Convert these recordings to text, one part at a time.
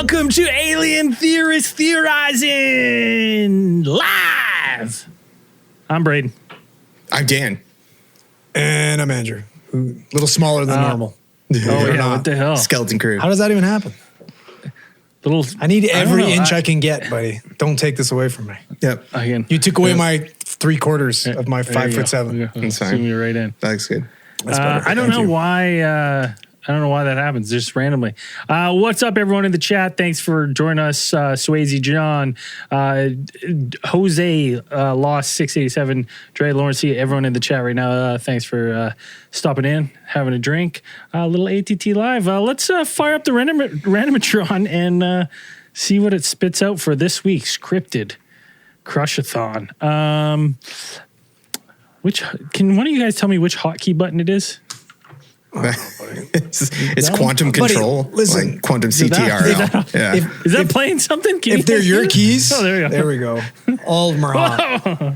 Welcome to Alien Theorists Theorizing live. I'm Braden. I'm Dan. And I'm Andrew. A little smaller than normal. Oh, yeah, what the hell? Skeleton crew. How does that even happen? I need every inch I can get, buddy. Don't take this away from me. Yep. Again. You took away my 3/4 of my 5'7". That's fine. Zoom you right in. That looks good. I don't know why. I don't know why that happens, just randomly. What's up, everyone in the chat? Thanks for joining us. Swayze John, Jose, Lost 687, Dre, Lawrence, everyone in the chat right now. Thanks for stopping in, having a drink. A little ATT live. Let's fire up the randomatron and see what it spits out for this week's cryptid crushathon. Can one of you guys tell me which hotkey button it is? It's quantum control. Buddy, listen, like quantum CTRL. Is that playing something? If they're your keys, oh, there we go. All of them are hot.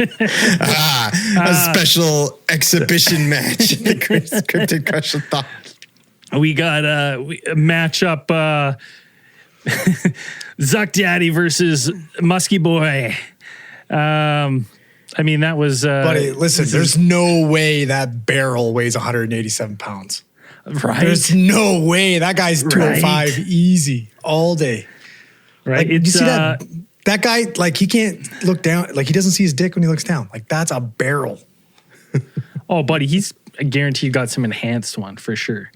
A special exhibition match at the Cryptid Crushathon. We got a matchup Zuck Daddy versus Muskie Boy. I mean, that was... Buddy, listen, there's no way that barrel weighs 187 pounds. Right? There's no way. That guy's 205 easy all day. Right? Like, you see that guy, like, he can't look down. Like, he doesn't see his dick when he looks down. Like, that's a barrel. Oh, buddy, he's guaranteed got some enhanced one for sure.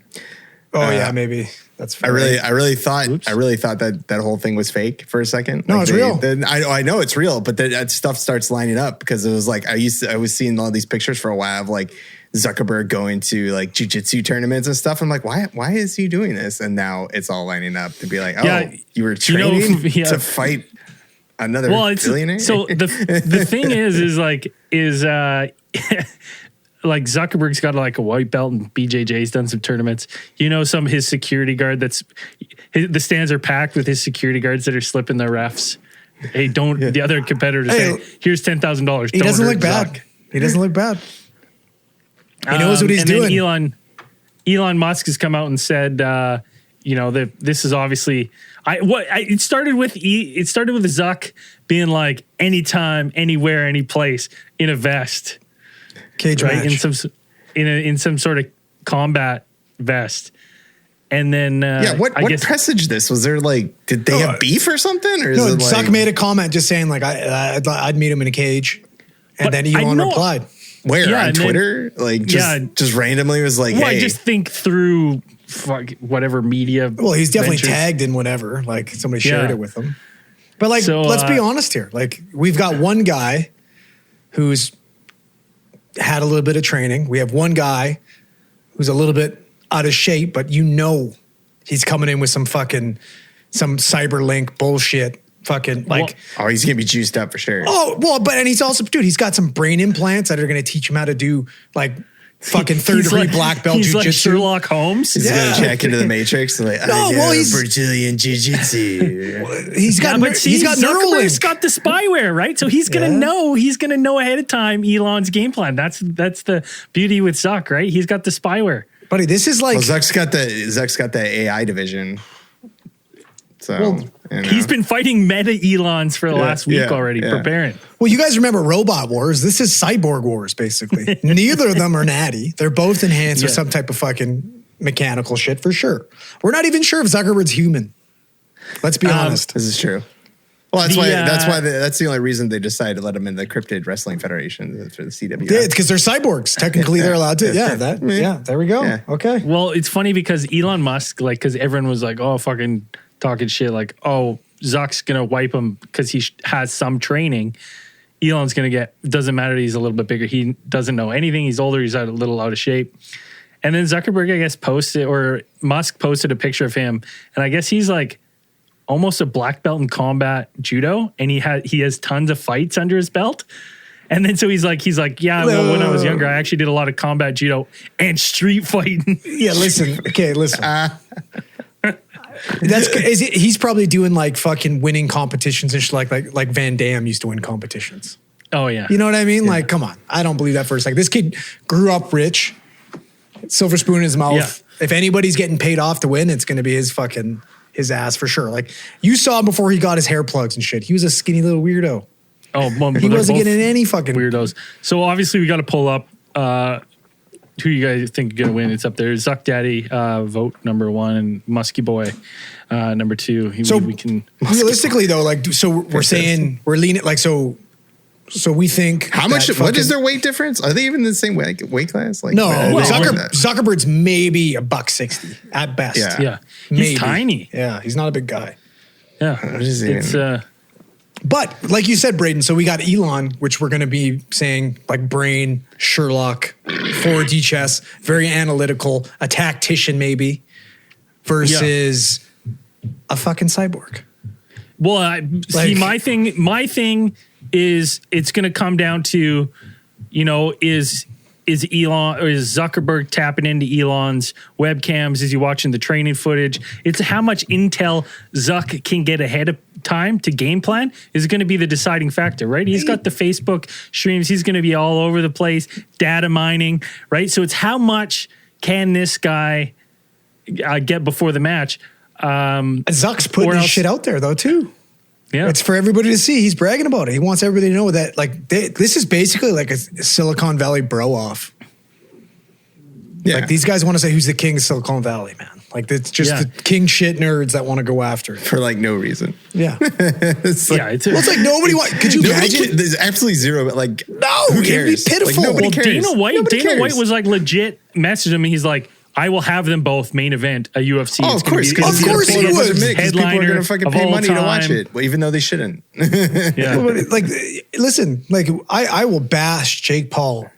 Oh, yeah, maybe. That's fair. I really thought that whole thing was fake for a second. No, it's real. I know it's real, but that stuff starts lining up because it was like I was seeing all these pictures for a while of like Zuckerberg going to like jiu-jitsu tournaments and stuff. I'm like, why is he doing this? And now it's all lining up to be like, oh, you were training to fight another billionaire? So the thing is like Zuckerberg's got like a white belt and BJJ's done some tournaments. You know, some of his security guard the stands are packed with his security guards that are slipping the refs. Hey, the other competitors say, here's $10,000. He doesn't look bad. He doesn't look bad. He knows what he's doing. Then Elon Musk has come out and said, that this is obviously it started with Zuck being like anytime, anywhere, any place in a vest. Cage match. in some sort of combat vest, and then what presaged this? Was there like did they have beef or something? Or is it Zuck like, made a comment just saying like I'd meet him in a cage, and then Elon replied, "Where on Twitter? Just randomly was like, I just think through whatever media. Well, he's definitely tagged in whatever. Like somebody shared it with him. But like, let's be honest here. Like we've got one guy who's had a little bit of training. We have one guy who's a little bit out of shape, but he's coming in with some Cyberlink bullshit. He's gonna be juiced up for sure. Oh, well, and he's also, dude, he's got some brain implants that are gonna teach him how to do like fucking third-degree black belt he's jujitsu. Like Sherlock Holmes. He's gonna check into the Matrix. Like, he's Brazilian jiu-jitsu. he's got Zuckerberg's got the spyware, right? So he's gonna know. He's gonna know ahead of time Elon's game plan. That's the beauty with Zuck, right? He's got the spyware. Buddy, this is like Zuck's got the AI division. So he's been fighting meta Elons for the last week already, preparing. Well, you guys remember Robot Wars? This is Cyborg Wars, basically. Neither of them are natty. They're both enhanced with some type of fucking mechanical shit for sure. We're not even sure if Zuckerberg's human. Let's be honest. This is true. Well, that's the only reason they decided to let him in the Cryptid Wrestling Federation for the CWF. It's because they're cyborgs. Technically, they're allowed to. There we go. Yeah. Okay. Well, it's funny because Elon Musk, because everyone was like, oh, fucking talking shit, like, oh, Zuck's going to wipe him because he has some training. Elon's going to doesn't matter that he's a little bit bigger. He doesn't know anything. He's older. He's a little out of shape. And then Zuckerberg, I guess, posted, or Musk posted a picture of him, and I guess he's like almost a black belt in combat judo, and he has tons of fights under his belt. And then so he's like, yeah, well, when I was younger, I actually did a lot of combat judo and street fighting. Yeah, listen. He's probably doing like fucking winning competitions and shit like Van Damme used to win competitions. Oh yeah. You know what I mean? Yeah. Like, come on. I don't believe that for a second. This kid grew up rich, silver spoon in his mouth. Yeah. If anybody's getting paid off to win, it's going to be his ass for sure. Like, you saw him before he got his hair plugs and shit. He was a skinny little weirdo. Oh, well, he wasn't getting any fucking weirdos. So obviously we got to pull up who you guys think are going to win. It's up there. Zuck Daddy, vote number 1, and Muskie Boy, number 2. So we can realistically though, like, so we're saying we're leaning like so we think how much? What is their weight difference? Are they even in the same weight class? Like, no, Zuckerberg's maybe $160 at best. Yeah, he's tiny. Yeah, he's not a big guy. Yeah, it's But like you said, Braden, so we got Elon, which we're going to be saying like brain, Sherlock, 4D chess, very analytical, a tactician maybe, versus a fucking cyborg. Well, see, my thing is it's going to come down to, is Elon or is Zuckerberg tapping into Elon's webcams? Is he watching the training footage? It's how much intel Zuck can get ahead of time to game plan is going to be the deciding factor, right? He's got the Facebook streams. He's going to be all over the place, data mining, right? So it's how much can this guy get before the match? Zuck's putting his shit out there though too. Yeah, it's for everybody to see. He's bragging about it. He wants everybody to know that like this is basically like a Silicon Valley bro off. Yeah. Like these guys want to say who's the king of Silicon Valley, man. Like it's just the king shit nerds that want to go after it. For like no reason. Yeah. It's like nobody wants. Could you imagine? There's absolutely zero. But like no, who cares? It'd be pitiful. Like, nobody cares. Dana White was like legit messaging him. He's like, I will have them both main event a UFC. Oh, of course. Of course he would. Because people are going to fucking pay money to watch it, even though they shouldn't. Yeah. Like, listen, like I will bash Jake Paul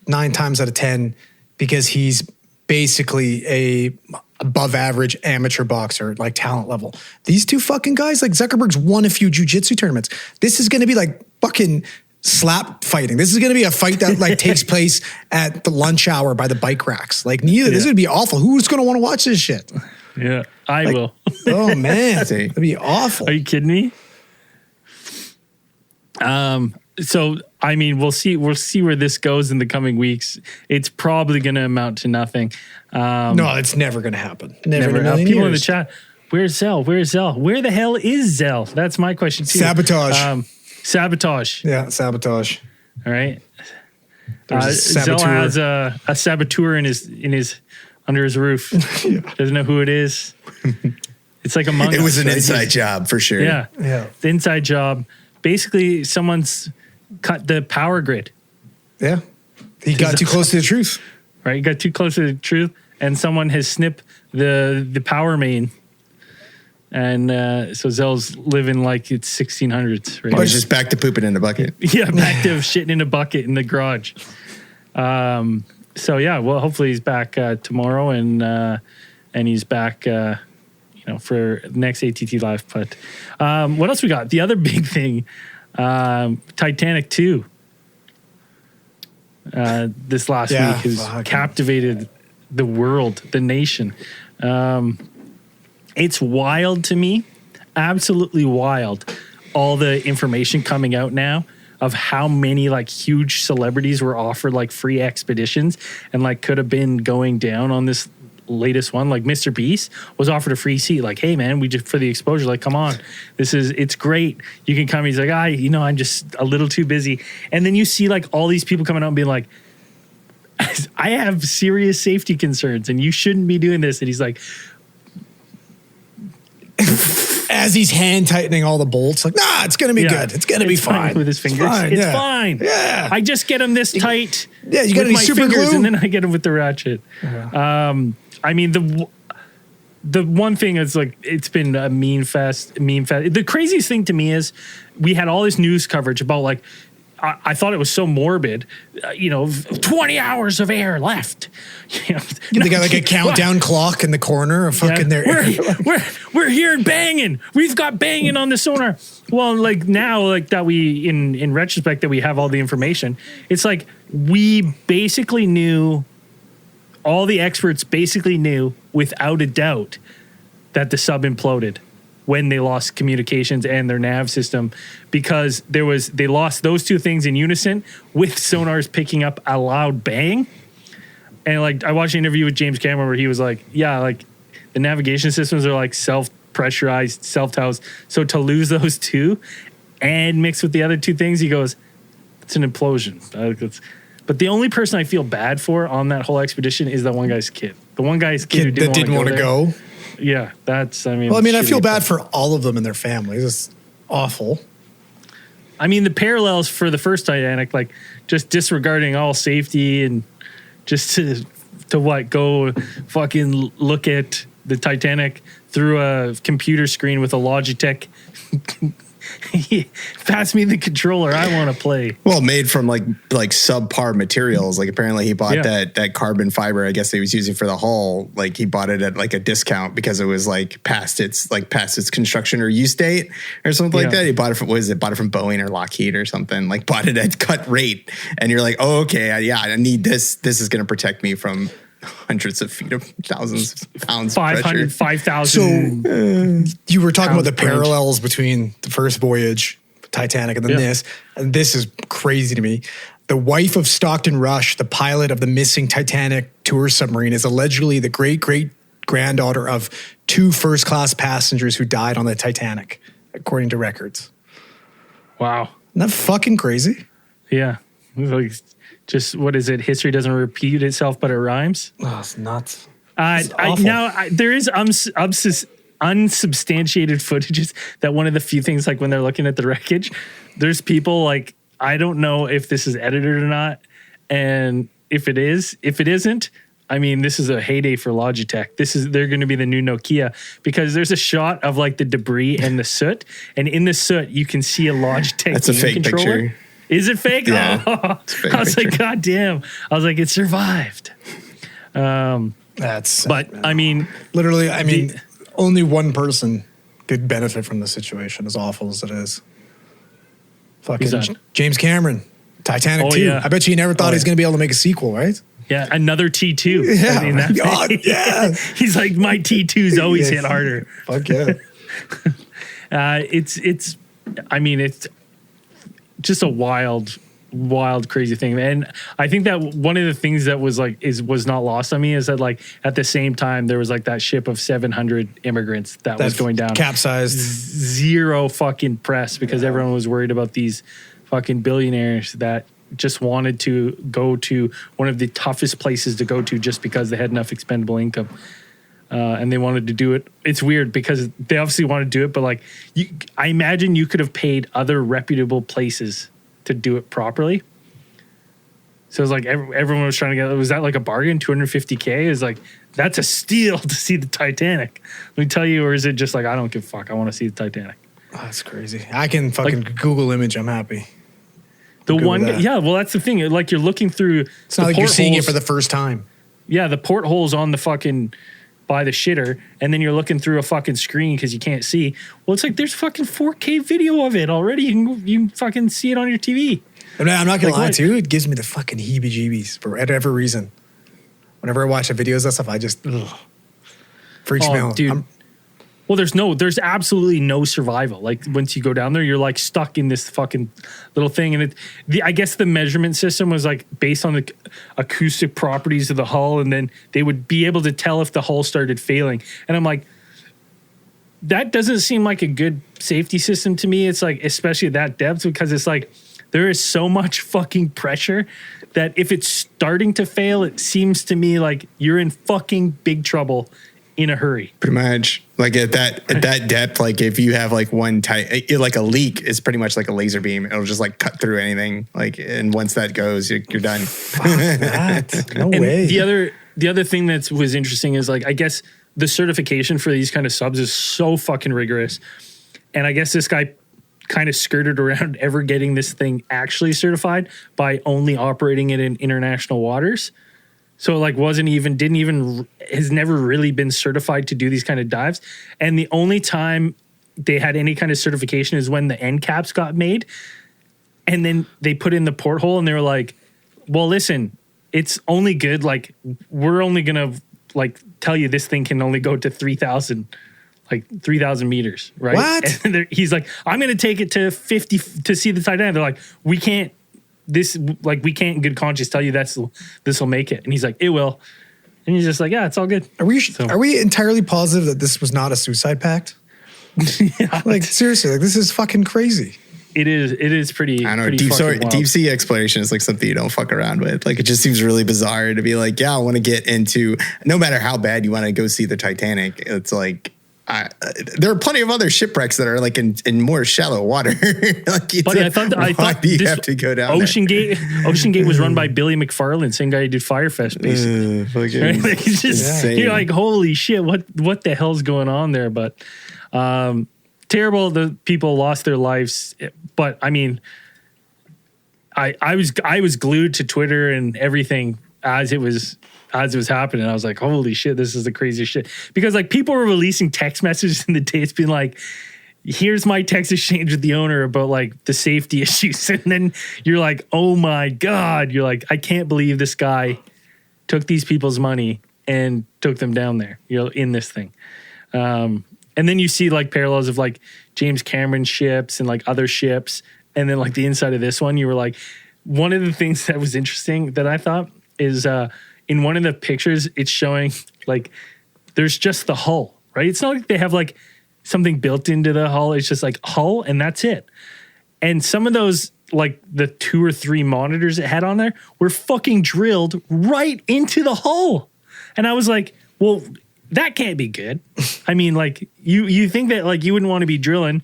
9 times out of 10 because he's basically a above average amateur boxer, like talent level. These two fucking guys, like Zuckerberg's won a few jiu-jitsu tournaments. This is going to be like fucking slap fighting. This is going to be a fight that like takes place at the lunch hour by the bike racks. Like this would be awful. Who's going to want to watch this shit? Yeah, I will. Oh man, it'd be awful. Are you kidding me? So I mean, we'll see where this goes in the coming weeks. It's probably going to amount to nothing. No, it's never going to happen. Never. People in the chat. Where's Zell? Where the hell is Zell? That's my question too. Sabotage. Sabotage. Yeah, sabotage. All right. Zell has a saboteur in his under his roof. Yeah. Doesn't know who it is. It's like Among Us. It was an inside job for sure. Yeah. The inside job. Basically, someone's cut the power grid. Yeah. He got too close to the truth. Right. He got too close to the truth, and someone has snipped the power main. And so Zell's living like it's 1600s. Right? But just back to pooping in a bucket. Yeah, back to shitting in a bucket in the garage. So yeah, well, hopefully he's back tomorrow, and he's back, for next ATT Live. But what else we got? The other big thing, Titanic 2. This last week has captivated the world, the nation. It's wild to me, absolutely wild, all the information coming out now of how many like huge celebrities were offered like free expeditions and like could have been going down on this latest one. Like Mr. Beast was offered a free seat. Like, hey man, we just for the exposure. Like, come on, it's great. You can come. He's like, I'm just a little too busy. And then you see like all these people coming out and being like, I have serious safety concerns and you shouldn't be doing this. And he's like, as he's hand tightening all the bolts, like, nah, it's gonna be good. It's gonna be fine with his fingers. It's fine. Yeah, I just get him this tight. Yeah, you got any super fingers, glue, and then I get him with the ratchet. I mean, the one thing is like it's been a meme fest. The craziest thing to me is we had all this news coverage about like I thought it was so morbid, 20 hours of air left. They got like a countdown clock in the corner of fucking we're hearing banging. We've got banging on the sonar. Well, like now, like that we in retrospect that we have all the information, it's like we basically knew, all the experts basically knew without a doubt that the sub imploded when they lost communications and their nav system, because they lost those two things in unison with sonars picking up a loud bang. And like I watched an interview with James Cameron where he was like, yeah, like the navigation systems are like self-pressurized, self-housed. So to lose those two and mix with the other two things, he goes, it's an implosion. But the only person I feel bad for on that whole expedition is that one guy's kid. The one guy's kid who didn't want to go. Yeah, that's, I mean. Well, I mean, I feel bad for all of them and their families. It's awful. I mean, the parallels for the first Titanic, like just disregarding all safety and just to what, go fucking look at the Titanic through a computer screen with a Logitech. Pass me the controller. I want to play. Well, made from like subpar materials. Like apparently he bought that carbon fiber, I guess he was using for the hull. Like he bought it at like a discount because it was like past its construction or use date or something like that. He bought it from, bought it from Boeing or Lockheed or something, like bought it at cut rate. And you're like, oh, okay. I need this. This is going to protect me from hundreds of feet of thousands of pounds 500, 5,000. So you were talking about the parallels between the first voyage, Titanic, and then this. And this is crazy to me. The wife of Stockton Rush, the pilot of the missing Titanic tour submarine, is allegedly the great-great-granddaughter of two first-class passengers who died on the Titanic, according to records. Wow. Isn't that fucking crazy? Yeah. Like, just, what is it? History doesn't repeat itself, but it rhymes. Oh, it's nuts. It's there is unsubstantiated footages that one of the few things, like when they're looking at the wreckage, there's people like, I don't know if this is edited or not. And if it isn't, I mean, this is a heyday for Logitech. They're going to be the new Nokia, because there's a shot of like the debris and the soot. And in the soot, you can see a Logitech That's a fake controller. Picture. Is it fake? Yeah, oh, I was like, God damn. I was like, it survived. That's but sad, I mean, literally, I mean, only one person could benefit from the situation, as awful as it is. Fucking James Cameron, Titanic 2. Yeah. I bet you he never thought he's going to be able to make a sequel, right? Yeah, another T2. Yeah, I mean, God, yeah. He's like, my T2's always hit harder. Fuck yeah. It's just a wild, crazy thing. And I think that one of the things that was like, was not lost on me is that like at the same time, there was like that ship of 700 immigrants that was going down. Capsized. Zero fucking press, because everyone was worried about these fucking billionaires that just wanted to go to one of the toughest places to go to just because they had enough expendable income. And they wanted to do it. It's weird because they obviously want to do it, but like, I imagine you could have paid other reputable places to do it properly. So it was like everyone was trying to get. Was that like a bargain? $250K is like, that's a steal to see the Titanic. Let me tell you, or is it just like, I don't give a fuck, I want to see the Titanic? Oh, that's crazy. I can fucking Google image. I'm happy. The one, yeah. Well, that's the thing. Like you're looking through. It's not like you're seeing it for the first time. Yeah, the portholes on the fucking. By the shitter, and then you're looking through a fucking screen because you can't see. Well, it's like there's fucking 4K video of it already. You can fucking see it on your TV. I'm not gonna lie to you. It gives me the fucking heebie-jeebies for whatever reason. Whenever I watch the videos and stuff, I just freaks me out. Dude. Well, there's absolutely no survival. Like once you go down there, you're like stuck in this fucking little thing. And I guess the measurement system was like based on the acoustic properties of the hull. And then they would be able to tell if the hull started failing. And I'm like, that doesn't seem like a good safety system to me. It's like, especially at that depth, because it's like, there is so much fucking pressure that if it's starting to fail, it seems to me like you're in fucking big trouble in a hurry. Pretty much. Like at that depth, like if you have like one tight, like a leak is pretty much like a laser beam. It'll just like cut through anything. Like, and once that goes, you're done. Fuck that. No way. The other thing that was interesting is like, I guess the certification for these kind of subs is so fucking rigorous. And I guess this guy kind of skirted around ever getting this thing actually certified by only operating it in international waters. So like has never really been certified to do these kind of dives. And the only time they had any kind of certification is when the end caps got made. And then they put in the porthole and they were like, well, listen, it's only good. Like, we're only going to like tell you this thing can only go to 3,000 meters. Right. What? And he's like, I'm going to take it to 50 to see the Titanic. They're like, we can't in good conscience tell you this will make it. And he's like, it will. And he's just like, yeah, it's all good. Are we entirely positive that this was not a suicide pact? Yeah. Like, seriously, like, this is fucking crazy. It is pretty. I don't know. Pretty Deep sea exploration is like something you don't fuck around with. Like, it just seems really bizarre to be like, yeah, I want to get into, no matter how bad you want to go see the Titanic. It's like, there are plenty of other shipwrecks that are like in more shallow water. Like, Buddy, I thought you have to go down Ocean Gate was run by Billy McFarland, same guy who did Firefest, basically. Right? Like, it's just, you're like, holy shit, what the hell's going on there? But terrible. The people lost their lives, but I mean, I was glued to Twitter and everything as it was happening. I was like, holy shit, this is the craziest shit. Because like people were releasing text messages in the days being like, here's my text exchange with the owner about like the safety issues. And then you're like, oh my God, you're like, I can't believe this guy took these people's money and took them down there, in this thing. And then you see like parallels of like James Cameron ships and like other ships. And then like the inside of this one, you were like, one of the things that was interesting that I thought is in one of the pictures, it's showing like there's just the hull, right? It's not like they have like something built into the hull. It's just like hull and that's it. And some of those, like the 2 or 3 monitors it had on there were fucking drilled right into the hull. And I was like, well, that can't be good. I mean, like you think that like you wouldn't want to be drilling.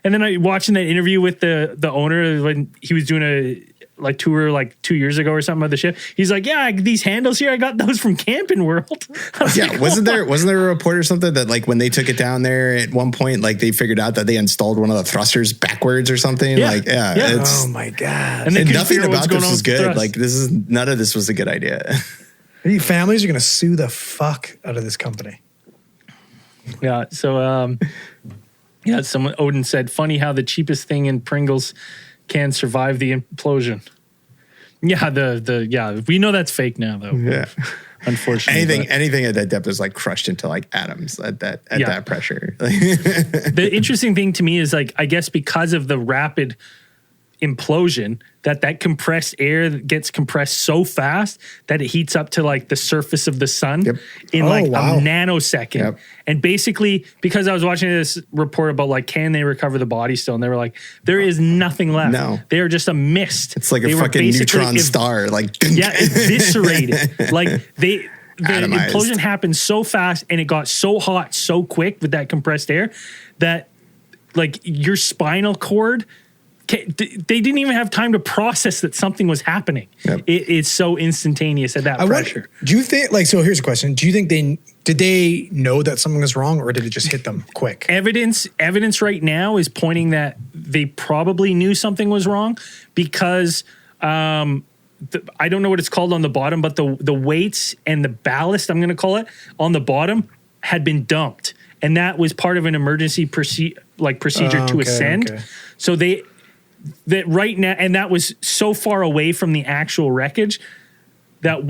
And then I watching that interview with the owner when he was doing a like tour like 2 years ago or something of the ship. He's like, yeah, these handles here, I got those from Camping World. Yeah, like, wasn't there a report or something that like when they took it down there at one point, like they figured out that they installed one of the thrusters backwards or something? Yeah. Like, yeah. Oh my God. And nothing about this was good. Like none of this was a good idea. Families are going to sue the fuck out of this company. Yeah. So, Odin said, funny how the cheapest thing in Pringles can survive the implosion. Yeah, we know that's fake now, though. Yeah, unfortunately, anything at that depth is like crushed into like atoms at that pressure. The interesting thing to me is like, I guess because of the rapid implosion, that compressed air gets compressed so fast that it heats up to like the surface of the sun in a nanosecond. Yep. And basically, because I was watching this report about like, can they recover the body still? And they were like, there is nothing left. No. They are just a mist. It's like a fucking neutron star. Like, eviscerated. Like the implosion happened so fast and it got so hot so quick with that compressed air that like your spinal cord, they didn't even have time to process that something was happening. Yep. It's so instantaneous at that pressure. Do you think, like, so here's a question. Do you think did they know that something was wrong or did it just hit them quick? Evidence right now is pointing that they probably knew something was wrong because I don't know what it's called on the bottom, but the weights and the ballast, I'm going to call it, on the bottom had been dumped. And that was part of an emergency procedure to ascend. Okay. So that right now, and that was so far away from the actual wreckage that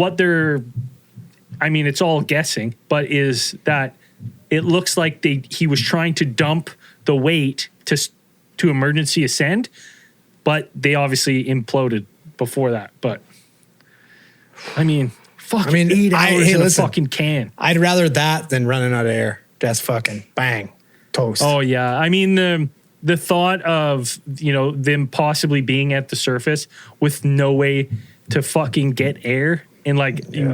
it's all guessing, but is that it looks like he was trying to dump the weight to emergency ascend, but they obviously imploded before that. But I mean, 8 hours in a fucking can. I'd rather that than running out of air. That's fucking bang, toast. Oh yeah. I mean, the thought of, them possibly being at the surface with no way to fucking get air and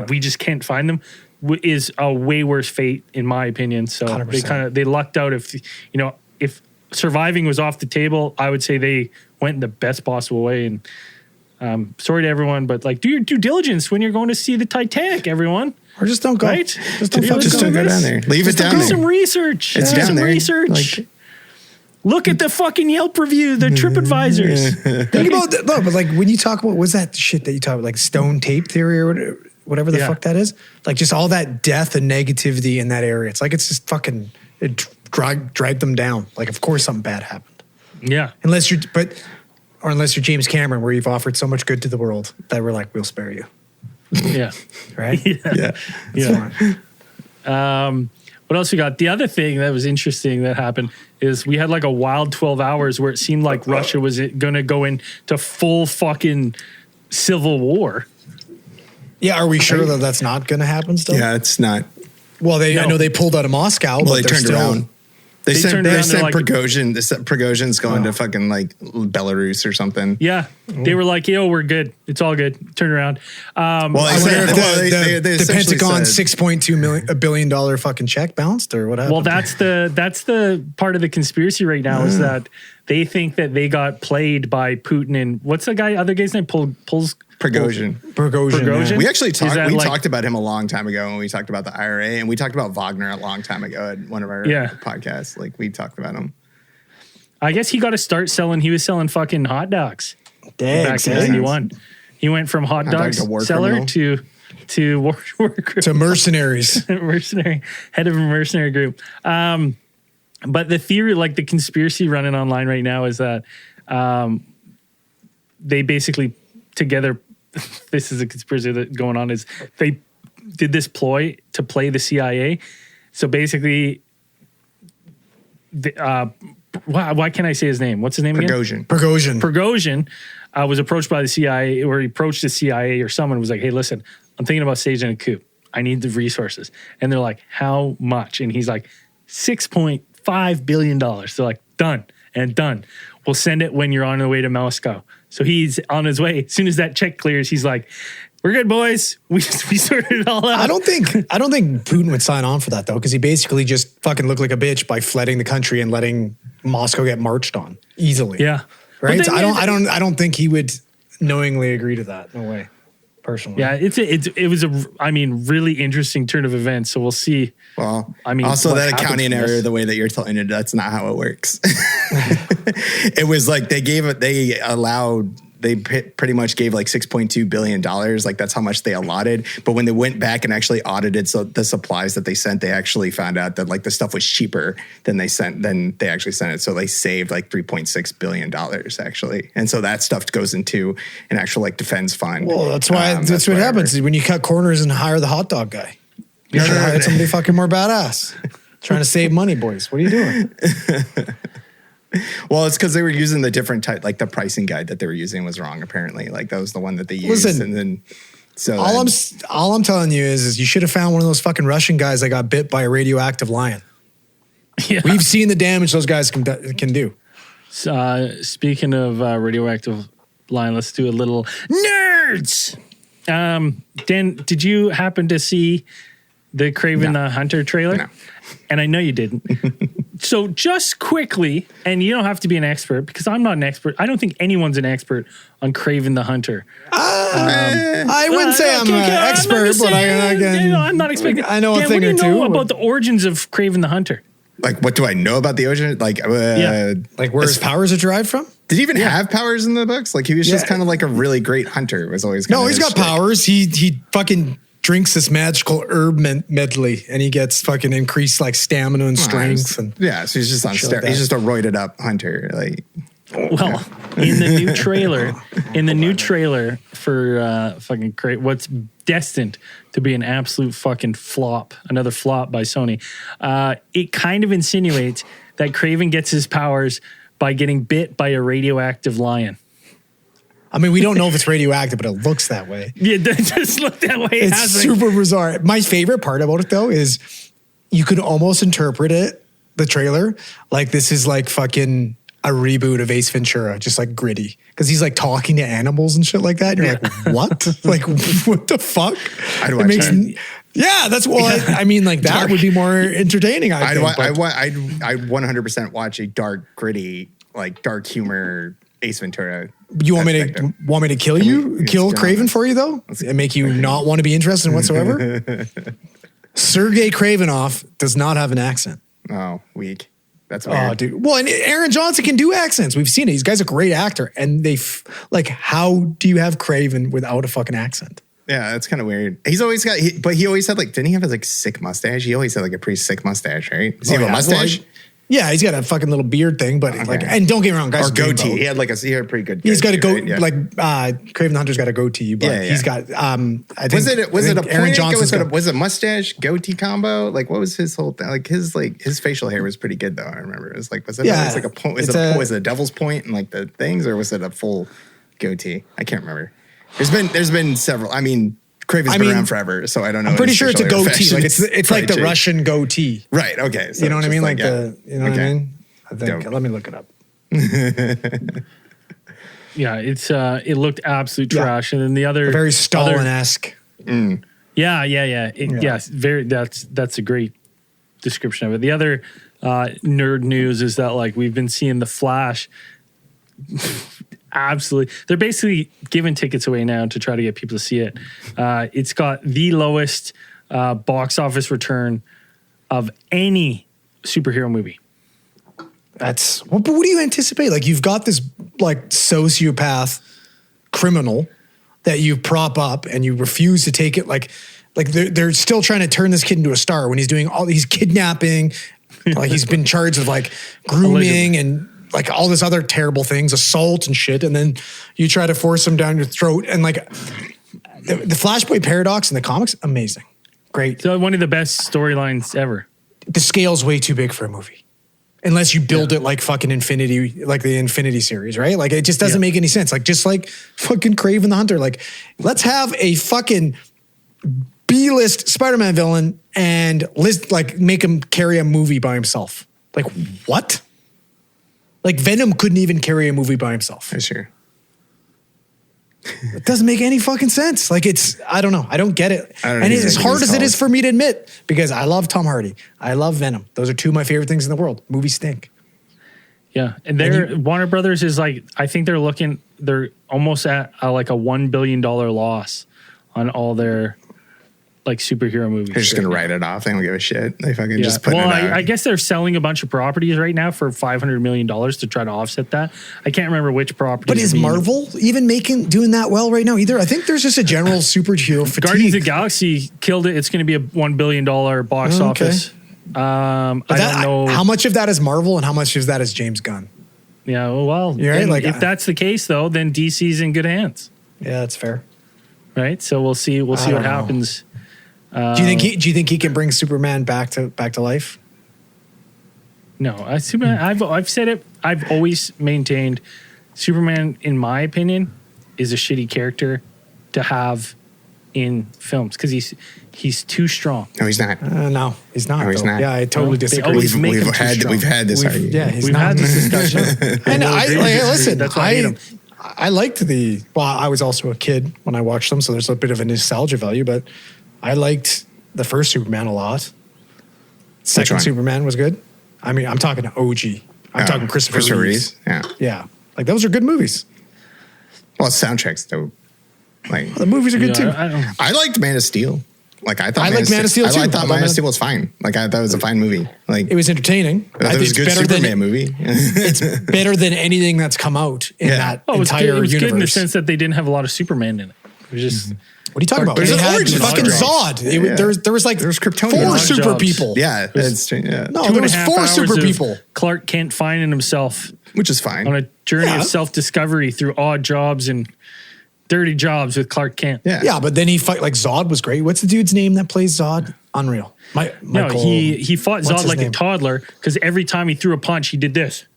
we just can't find them is a way worse fate in my opinion. So 100%. they lucked out. If surviving was off the table, I would say they went in the best possible way. And sorry to everyone, but do your due diligence when you're going to see the Titanic, everyone. Or just don't go. Right? Just don't go down there. Leave it down there. Do some research. It's down there. Research. Look at the fucking Yelp review, the TripAdvisors. Think about that. No, but like when you talk about, what's that shit that you talk about, like stone tape theory or whatever the fuck that is? Like just all that death and negativity in that area. It's like it's just fucking, it dragged them down. Like, of course something bad happened. Yeah. Unless you're James Cameron, where you've offered so much good to the world that we're like, we'll spare you. Yeah. Right? Yeah. What else we got? The other thing that was interesting that happened is we had like a wild 12 hours where it seemed like Russia was going to go into full fucking civil war. Yeah, are we sure that that's not going to happen still? Yeah, it's not. Well, I know they pulled out of Moscow, well, but they turned around. They sent Prigozhin. Prigozhin's going to fucking like Belarus or something. Yeah, they were like, "Yo, we're good. It's all good. Turn around." The Pentagon $6.2 billion fucking check bounced, or what happened? Well, that's the part of the conspiracy right now is that they think that they got played by Putin and what's the other guy's name? Prigozhin. Yeah. We actually talked about him a long time ago when we talked about the IRA, and we talked about Wagner a long time ago at one of our podcasts. Like we talked about him. I guess he got to start selling. He was selling fucking hot dogs back in '91. He went from hot dogs seller to war to mercenaries, head of a mercenary group. But the theory, like the conspiracy running online right now, is that they basically together. This is a conspiracy that's going on. Is they did this ploy to play the CIA. So basically, why can't I say his name? What's his name again? Prigozhin was approached by the CIA, or he approached the CIA or someone was like, "Hey, listen, I'm thinking about staging a coup. I need the resources." And they're like, "How much?" And he's like, $6.5 billion. They're like, done. We'll send it when you're on the way to Moscow. So he's on his way. As soon as that check clears, he's like, "We're good, boys. We sorted it all out." I don't think Putin would sign on for that though, because he basically just fucking looked like a bitch by flooding the country and letting Moscow get marched on easily. Yeah, right. So I don't think he would knowingly agree to that. No way. Personally, yeah, it was really interesting turn of events. So we'll see. Well, also that accounting error, the way that you're telling it, that's not how it works. It was like they pretty much gave like $6.2 billion. Like that's how much they allotted. But when they went back and actually audited the supplies that they sent, they actually found out that like the stuff was cheaper than they actually sent it. So they saved like $3.6 billion actually. And so that stuff goes into an actual like defense fund. Well, that's what happens when you cut corners and hire the hot dog guy. You should hire somebody fucking more badass. Trying to save money, boys. What are you doing? Well, it's because they were using the different type, like the pricing guide that they were using was wrong. Apparently, like that was the one that they used. Listen, and then all I'm telling you is you should have found one of those fucking Russian guys that got bit by a radioactive lion. Yeah. We've seen the damage those guys can do. Speaking of radioactive lion, let's do a little nerds. Dan, did you happen to see the Kraven the Hunter trailer? No. And I know you didn't. So just quickly, and you don't have to be an expert because I'm not an expert. I don't think anyone's an expert on Kraven the Hunter. I wouldn't say I'm an expert, but I'm not expecting. I know a thing or two. What do you know about the origins of Kraven the Hunter? Like, what do I know about the origin? Like where his powers are derived from? Did he even have powers in the books? Like he was just kind of like a really great hunter. Was always he's got powers. He fucking drinks this magical herb medley, and he gets fucking increased like stamina and strength. So he's just on steroids. He's just a roided up hunter. Like, well, in the new trailer for fucking what's destined to be an absolute fucking flop, another flop by Sony. It kind of insinuates that Kraven gets his powers by getting bit by a radioactive lion. I mean, we don't know if it's radioactive, but it looks that way. Yeah, it just look that way. It's super bizarre. My favorite part about it, though, is you could almost interpret the trailer, like this is like fucking a reboot of Ace Ventura, just like gritty. Because he's like talking to animals and shit like that. And you're like, what? Like, what the fuck? I'd watch that. Yeah, that's what I mean. Like that would be more entertaining. I'd 100% watch a dark, gritty, like dark humor Ace Ventura. You want me to kill you? Kill Kraven for you though, and make you not want to be interested in whatsoever? Sergei Kravinoff does not have an accent. Oh, weak. That's weird. Oh, dude. Well, and Aaron Johnson can do accents. We've seen it. This guy's a great actor. And how do you have Craven without a fucking accent? Yeah, that's kind of weird. He's always got, but he always had didn't he have his sick mustache? He always had a pretty sick mustache, right? Does he have a mustache? Well, yeah, he's got a fucking little beard thing, but and don't get me wrong, guys. Or goatee. He had he had a pretty good. He's got a goatee, right? Craven the Hunter's got a goatee, but he's got. I think, was it a Aaron Johnson? Was it mustache goatee combo? What was his whole thing? His facial hair was pretty good though. I remember it was was it a point? Was it a devil's point and the things, or was it a full goatee? I can't remember. There's been several. I mean, Craven's been around forever, so I don't know. I'm pretty sure it's a goatee. It's like the Russian goatee. Right. Okay. So you know what I mean? You know what I mean? I think. Dope. Let me look it up. Yeah, it looked absolute trash, and then the other very Stalin-esque. Very. That's a great description of it. The other nerd news is that we've been seeing The Flash. Absolutely, they're basically giving tickets away now to try to get people to see it. It's got the lowest box office return of any superhero movie. But what do you anticipate? You've got this sociopath criminal that you prop up and you refuse to take it. They're still trying to turn this kid into a star when he's doing all these kidnapping. He's been charged with grooming and all this other terrible things, assault and shit. And then you try to force him down your throat. And the Flashpoint paradox in the comics, amazing. Great. So one of the best storylines ever. The scale's way too big for a movie. Unless you build it fucking Infinity, the Infinity series, right? It just doesn't make any sense. Just fucking Kraven the Hunter. Let's have a fucking B-list Spider-Man villain and make him carry a movie by himself. What? Venom couldn't even carry a movie by himself. For sure. It doesn't make any fucking sense. I don't know. I don't get it. And as hard as it is for me to admit, because I love Tom Hardy, I love Venom. Those are two of my favorite things in the world. Movies stink. Yeah. And Warner Brothers is I think they're almost at a $1 billion loss on all their superhero movies. They're just going to write it off. They don't give a shit. They fucking just put it out. I guess they're selling a bunch of properties right now for $500 million to try to offset that. I can't remember which property. But is Marvel even doing that well right now either? I think there's just a general superhero fatigue. Guardians of the Galaxy killed it. It's going to be a $1 billion box office. I don't know. How much of that is Marvel and how much of that is James Gunn? Yeah, well, you're right. If that's the case, though, then DC's in good hands. Yeah, that's fair. Right? So we'll see what happens. Do you think he can bring Superman back to life? No, Superman. I've said it. I've always maintained Superman, in my opinion, is a shitty character to have in films because he's too strong. No, he's not. No, he's not. No, he's not. Yeah, I totally disagree. We've had this argument. Yeah, he's we've not. had this discussion. And listen, that's why I hate him. I liked I was also a kid when I watched them, so there's a bit of a nostalgia value, but I liked the first Superman a lot. Second Superman was good. I mean, I'm talking OG. I'm talking Christopher Reeves. Yeah. Those are good movies. Well, soundtracks though. The movies are good too. I liked Man of Steel. I liked Man of Steel too. I thought Man of Steel was fine. I thought it was a fine movie. It was entertaining. I thought it was a good Superman movie. It's better than anything that's come out in that entire universe. It was good in the sense that they didn't have a lot of Superman in it. It was just. What are you talking about? There's an origin fucking Zod. There was there's Kryptonian 4 super people. Yeah, No, there was 4 super people. Clark Kent finding himself, which is fine, on a journey of self-discovery through odd jobs and dirty jobs with Clark Kent. Yeah, but then he fight Zod was great. What's the dude's name that plays Zod? Unreal. He fought Zod like a toddler because every time he threw a punch, he did this.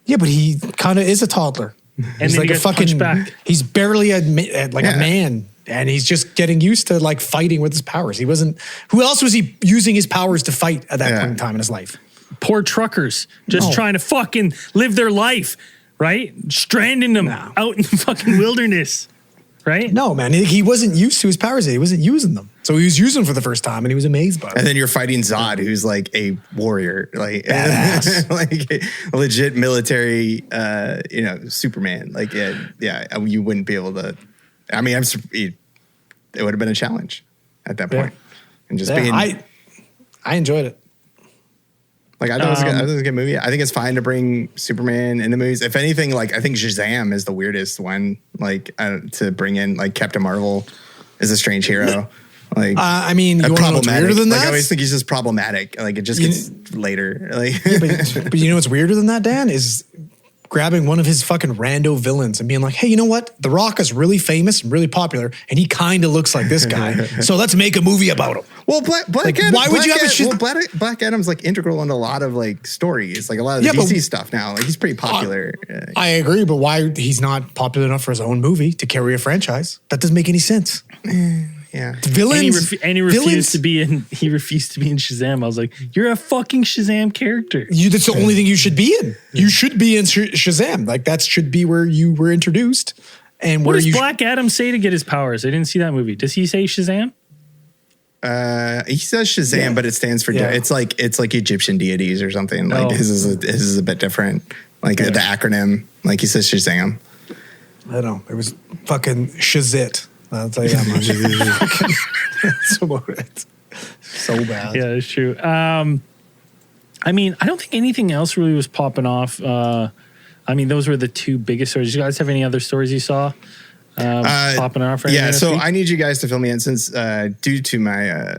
Yeah, but he kind of is a toddler. And he's then he got punched back. He's barely a man. And he's just getting used to fighting with his powers. He wasn't. Who else was he using his powers to fight at that point in time in his life? Poor truckers just trying to fucking live their life, right? Stranding them out in the fucking wilderness, right? No, man. He wasn't used to his powers. He wasn't using them. So he was using them for the first time, and he was amazed by it. And then you're fighting Zod, who's a warrior, badass, a legit military, Superman. You wouldn't be able to. I mean, it would have been a challenge at that point. And just being. I enjoyed it. Like I thought it was a good movie. I think it's fine to bring Superman in the movies. If anything, like I think Shazam is the weirdest one. Like to bring in like Captain Marvel is a strange hero. Like I mean, you want to know what's weirder than that? Like I always think he's just problematic. Like it just gets later. Like but you know what's weirder than that, Dan, is grabbing one of his fucking rando villains and being like, hey, you know what? The Rock is really famous and really popular, and he kind of looks like this guy. So let's make a movie about him. Well, Black Adam. Why would you have Black Adam's like integral into a lot of like stories, like a lot of the DC stuff now. Like he's pretty popular. I agree, but why he's not popular enough for his own movie to carry a franchise? That doesn't make any sense. Yeah, villains. And he refused to be in. He refused to be in Shazam. I was like, "You're a fucking Shazam character. That's the only thing you should be in. You should be in Shazam. Like that should be where you were introduced." And what does Black Adam say to get his powers? I didn't see that movie. Does he say Shazam? He says Shazam, but it stands for it's like Egyptian deities or something. Like his is a bit different. Like the acronym, like he says Shazam. I don't know. It was fucking Shazit. I'll tell you that much. That's about it. So bad. Yeah, it's true. I mean, I don't think anything else really was popping off. I mean, those were the two biggest stories. Do you guys have any other stories you saw popping off? Yeah, so I need you guys to fill me in since due to my,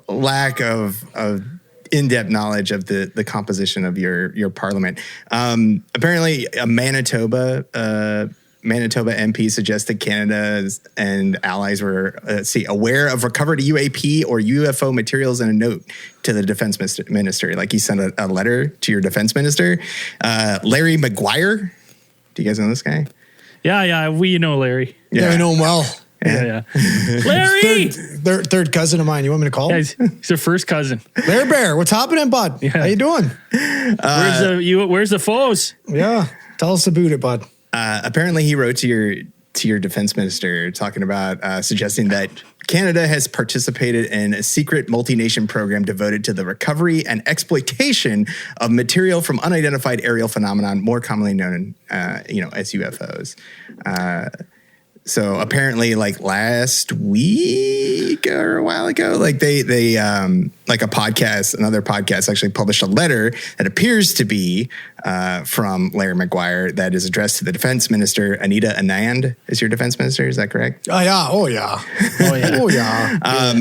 lack of in-depth knowledge of the composition of your parliament. Apparently, a Manitoba MP suggested Canada and allies were aware of recovered UAP or UFO materials in a note to the defense minister. Like he sent a letter to your defense minister. Larry Maguire. Do you guys know this guy? Yeah. We know Larry. Yeah, we know him well. Yeah. Larry! Third cousin of mine. You want me to call him? Yeah, he's a first cousin. Larry Bear, what's happening, bud? Yeah. How you doing? Where's the foes? Yeah. Tell us about it, bud. Apparently he wrote to your defense minister talking about suggesting that Canada has participated in a secret multi-nation program devoted to the recovery and exploitation of material from unidentified aerial phenomenon, more commonly known as UFOs. So apparently, like last week or a while ago, like they like another podcast actually published a letter that appears to be from Larry Maguire that is addressed to the defense minister. Anita Anand is your defense minister. Is that correct? Oh yeah.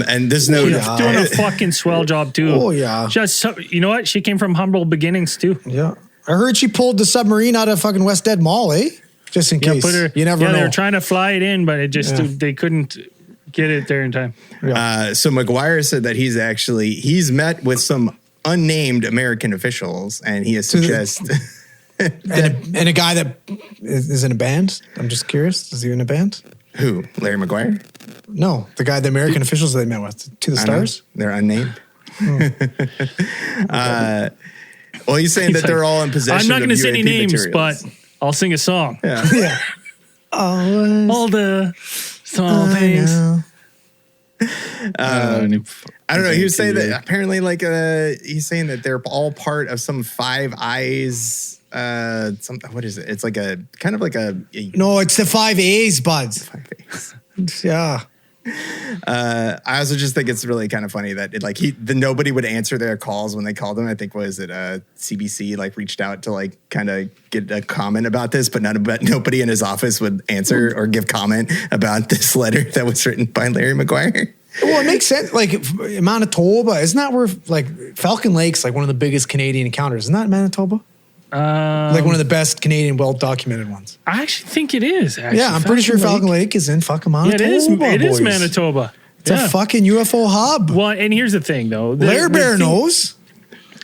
And this note doing a fucking swell job too. Oh yeah. Just you know what? She came from humble beginnings too. Yeah. I heard she pulled the submarine out of fucking West Dead Mall, eh? Just in case. You never know. They were trying to fly it in, but it just they couldn't get it there in time. Yeah. So Maguire said that he's met with some unnamed American officials, and he has suggested and a guy that is in a band. I'm just curious. Is he in a band? Who? Larry Maguire? No, the American officials that they met with. To the stars? They're unnamed. Well, he's saying that they're all in possession. I'm not going to say any names, materials. but I'll sing a song. Yeah. All the small things. I don't know. He was saying that apparently, like, he's saying that they're all part of some Five Eyes. What is it? It's like a kind of like a. No, it's the 5 A's, buds. 5 A's. Yeah. I also just think it's really kind of funny that nobody would answer their calls when they called him. I think CBC like reached out to like kind of get a comment about this, but nobody in his office would answer or give comment about this letter that was written by Larry Maguire. Well, it makes sense. Like Manitoba, isn't that where like Falcon Lake's like one of the biggest Canadian encounters? Isn't that Manitoba? Like one of the best Canadian well-documented ones. I actually think it is. Actually. Yeah, I'm pretty sure Falcon Lake is in fucking Manitoba. Yeah, it is Manitoba. It's a fucking UFO hub. Well, and here's the thing, though. Lair Bear knows.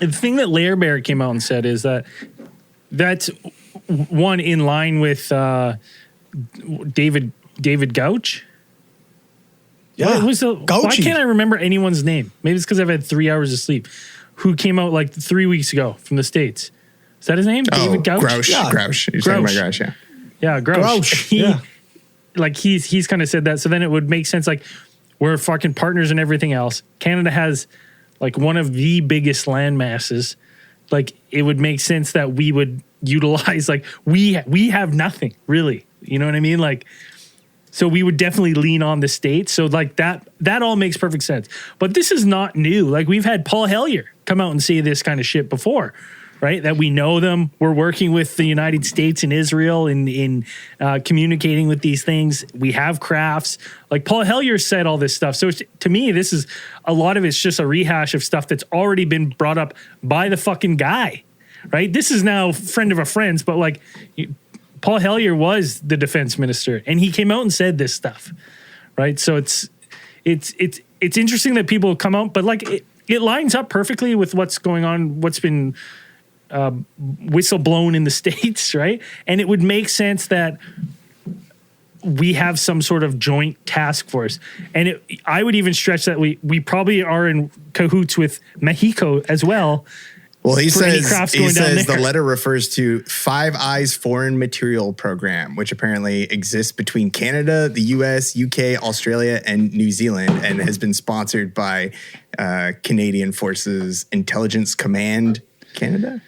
The thing that Lair Bear came out and said is that's one in line with David Gouch. Yeah, why can't I remember anyone's name? Maybe it's because I've had 3 hours of sleep. Who came out like 3 weeks ago from the States? Is that his name? David Gouch? Grouch. Yeah. Grouch. You're talking about Grouch, yeah. Yeah, Grouch. He's kind of said that. So then it would make sense. Like, we're fucking partners and everything else. Canada has like one of the biggest land masses. Like, it would make sense that we would utilize, like, we have nothing really. You know what I mean? Like, So we would definitely lean on the states. So like that all makes perfect sense. But this is not new. Like we've had Paul Hellyer come out and say this kind of shit before, right? That we know them. We're working with the United States and Israel in communicating with these things. We have crafts. Like Paul Hellyer said all this stuff. So to me, this is a lot of it's just a rehash of stuff that's already been brought up by the fucking guy, right? This is now friend of a friend's, but like Paul Hellyer was the defense minister and he came out and said this stuff, right? So it's interesting that people come out, but like it lines up perfectly with what's going on, what's been whistle blown in the States, right? And it would make sense that we have some sort of joint task force. And I would even stretch that we probably are in cahoots with Mexico as well. Well, he says the letter refers to Five Eyes Foreign Material Program, which apparently exists between Canada, the US, UK, Australia, and New Zealand, and has been sponsored by Canadian Forces Intelligence Command Canada.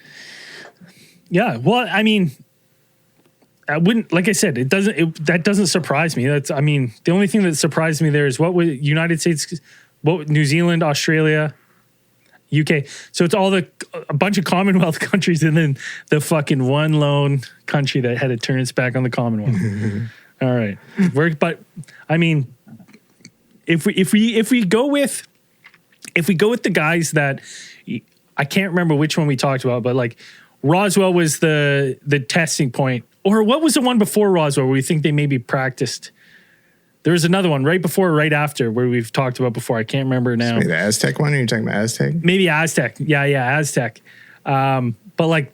Yeah, well, I mean, I wouldn't, like I said, that doesn't surprise me. The only thing that surprised me there is what would United States, New Zealand, Australia, UK. So it's a bunch of Commonwealth countries and then the fucking one lone country that had to turn its back on the Commonwealth. All right. But I mean, if we go with the guys that I can't remember which one we talked about, but like Roswell was the testing point, or what was the one before Roswell where we think they maybe practiced? There was another one right before or right after where we've talked about before. I can't remember now. Maybe the Aztec one? Are you talking about Aztec? Maybe Aztec. Yeah, Aztec. But like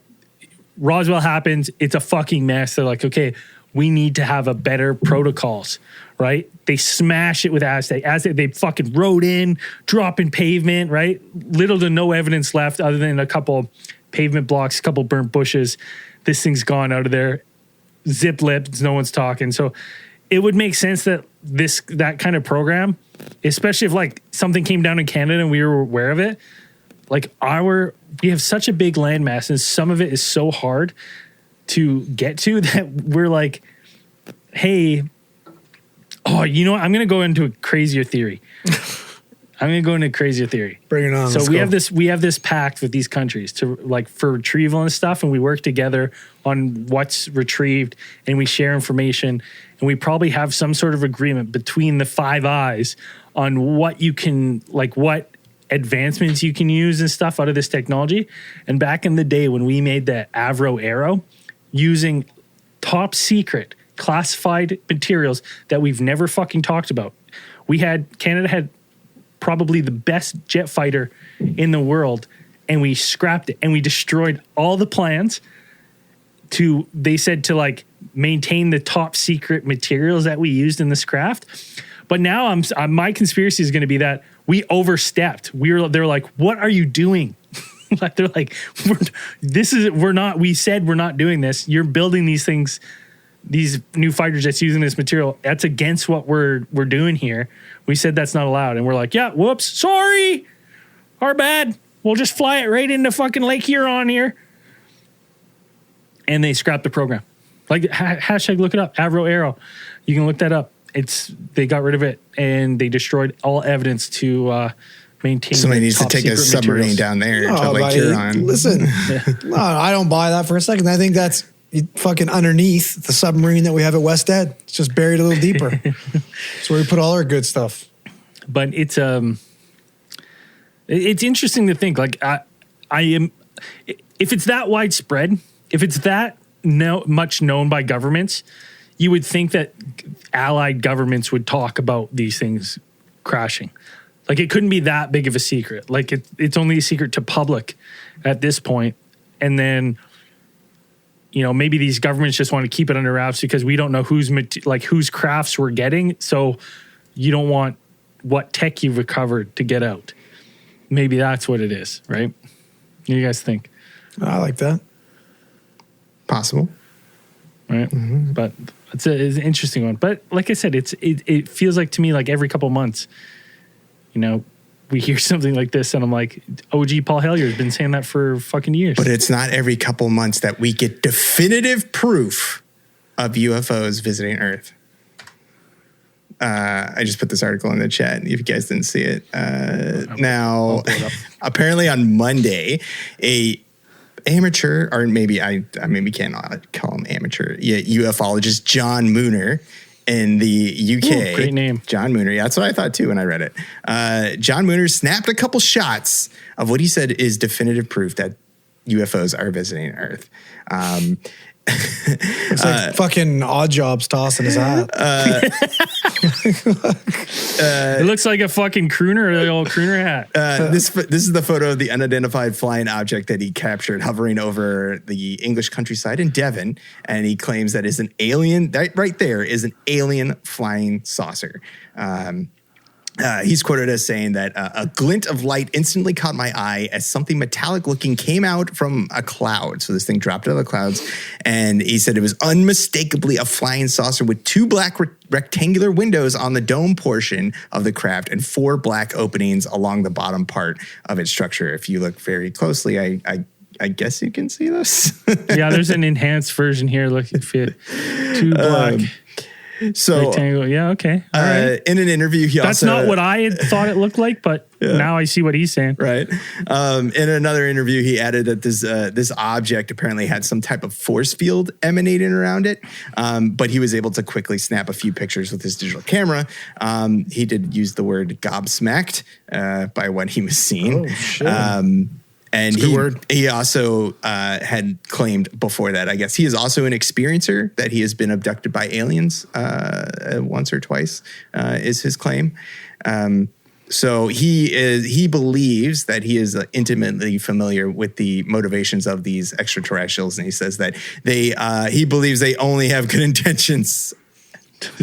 Roswell happens, it's a fucking mess. They're like, okay, we need to have a better protocols, right? They smash it with Aztec. They fucking rode in, dropping pavement, right? Little to no evidence left other than a couple pavement blocks, a couple burnt bushes. This thing's gone out of there. Zip lipped, no one's talking. So it would make sense that that kind of program, especially if like something came down in Canada and we were aware of it, like we have such a big landmass and some of it is so hard to get to that we're like, hey, you know what? I'm going to go into a crazier theory. Bring it on. So we have this pact with these countries to like for retrieval and stuff, and we work together on what's retrieved and we share information, and we probably have some sort of agreement between the Five Eyes on what you can, like what advancements you can use and stuff out of this technology. And back in the day when we made the Avro Arrow using top secret classified materials that we've never fucking talked about, Canada had probably the best jet fighter in the world, and we scrapped it and we destroyed all the plans they said to like maintain the top secret materials that we used in this craft. But now my conspiracy is going to be that we overstepped. They're like, what are you doing? They're like, we said we're not doing this. You're building these things, these new fighter jets using this material. That's against what we're doing here. We said that's not allowed. And we're like, yeah, whoops, sorry, our bad. We'll just fly it right into fucking Lake Huron here. And they scrapped the program. Like hashtag look it up, Avro Arrow. You can look that up. They got rid of it and they destroyed all evidence to maintain. Somebody needs to take a submarine down there to Lake Huron. Listen, no, I don't buy that for a second. I think that's fucking underneath the submarine that we have at West Ed. It's just buried a little deeper. It's where we put all our good stuff. But it's interesting to think. Like I am, if it's that widespread, if it's that much known by governments, you would think that allied governments would talk about these things crashing. Like it couldn't be that big of a secret. Like it's only a secret to public at this point. And then, you know, maybe these governments just want to keep it under wraps because we don't know whose crafts we're getting. So you don't want what tech you've recovered to get out. Maybe that's what it is, right? What do you guys think? I like that. Possible. Right. Mm-hmm. But it's an interesting one. But like I said, it feels like to me like every couple months, you know, we hear something like this and I'm like, OG Paul Hellyer has been saying that for fucking years. But it's not every couple months that we get definitive proof of UFOs visiting Earth. I just put this article in the chat if you guys didn't see it. Now, apparently on Monday, a amateur, or maybe I maybe cannot call him amateur, ufologist John Mooner in the UK. Ooh, great name. John Mooner. Yeah, that's what I thought too when I read it. John Mooner snapped a couple shots of what he said is definitive proof that UFOs are visiting Earth. It's like fucking Odd Jobs tossing his hat. It looks like a fucking crooner, the old crooner hat. This is the photo of the unidentified flying object that he captured hovering over the English countryside in Devon, and he claims that is an alien. That right there is an alien flying saucer. He's quoted as saying that a glint of light instantly caught my eye as something metallic looking came out from a cloud. So this thing dropped out of the clouds. And he said it was unmistakably a flying saucer with two black rectangular windows on the dome portion of the craft and 4 black openings along the bottom part of its structure. If you look very closely, I guess you can see this. Yeah, there's an enhanced version here. Look, if you 2 black. So rectangle. Yeah, okay. All right. In an interview, that's not what I had thought it looked like, but now I see what he's saying. Right. In another interview, he added that this object apparently had some type of force field emanating around it, but he was able to quickly snap a few pictures with his digital camera. He did use the word gobsmacked by what he was seeing. Oh, shit. And he also had claimed before that, I guess, he is also an experiencer, that he has been abducted by aliens once or twice, is his claim. So he believes that he is intimately familiar with the motivations of these extraterrestrials, and he says that he believes they only have good intentions.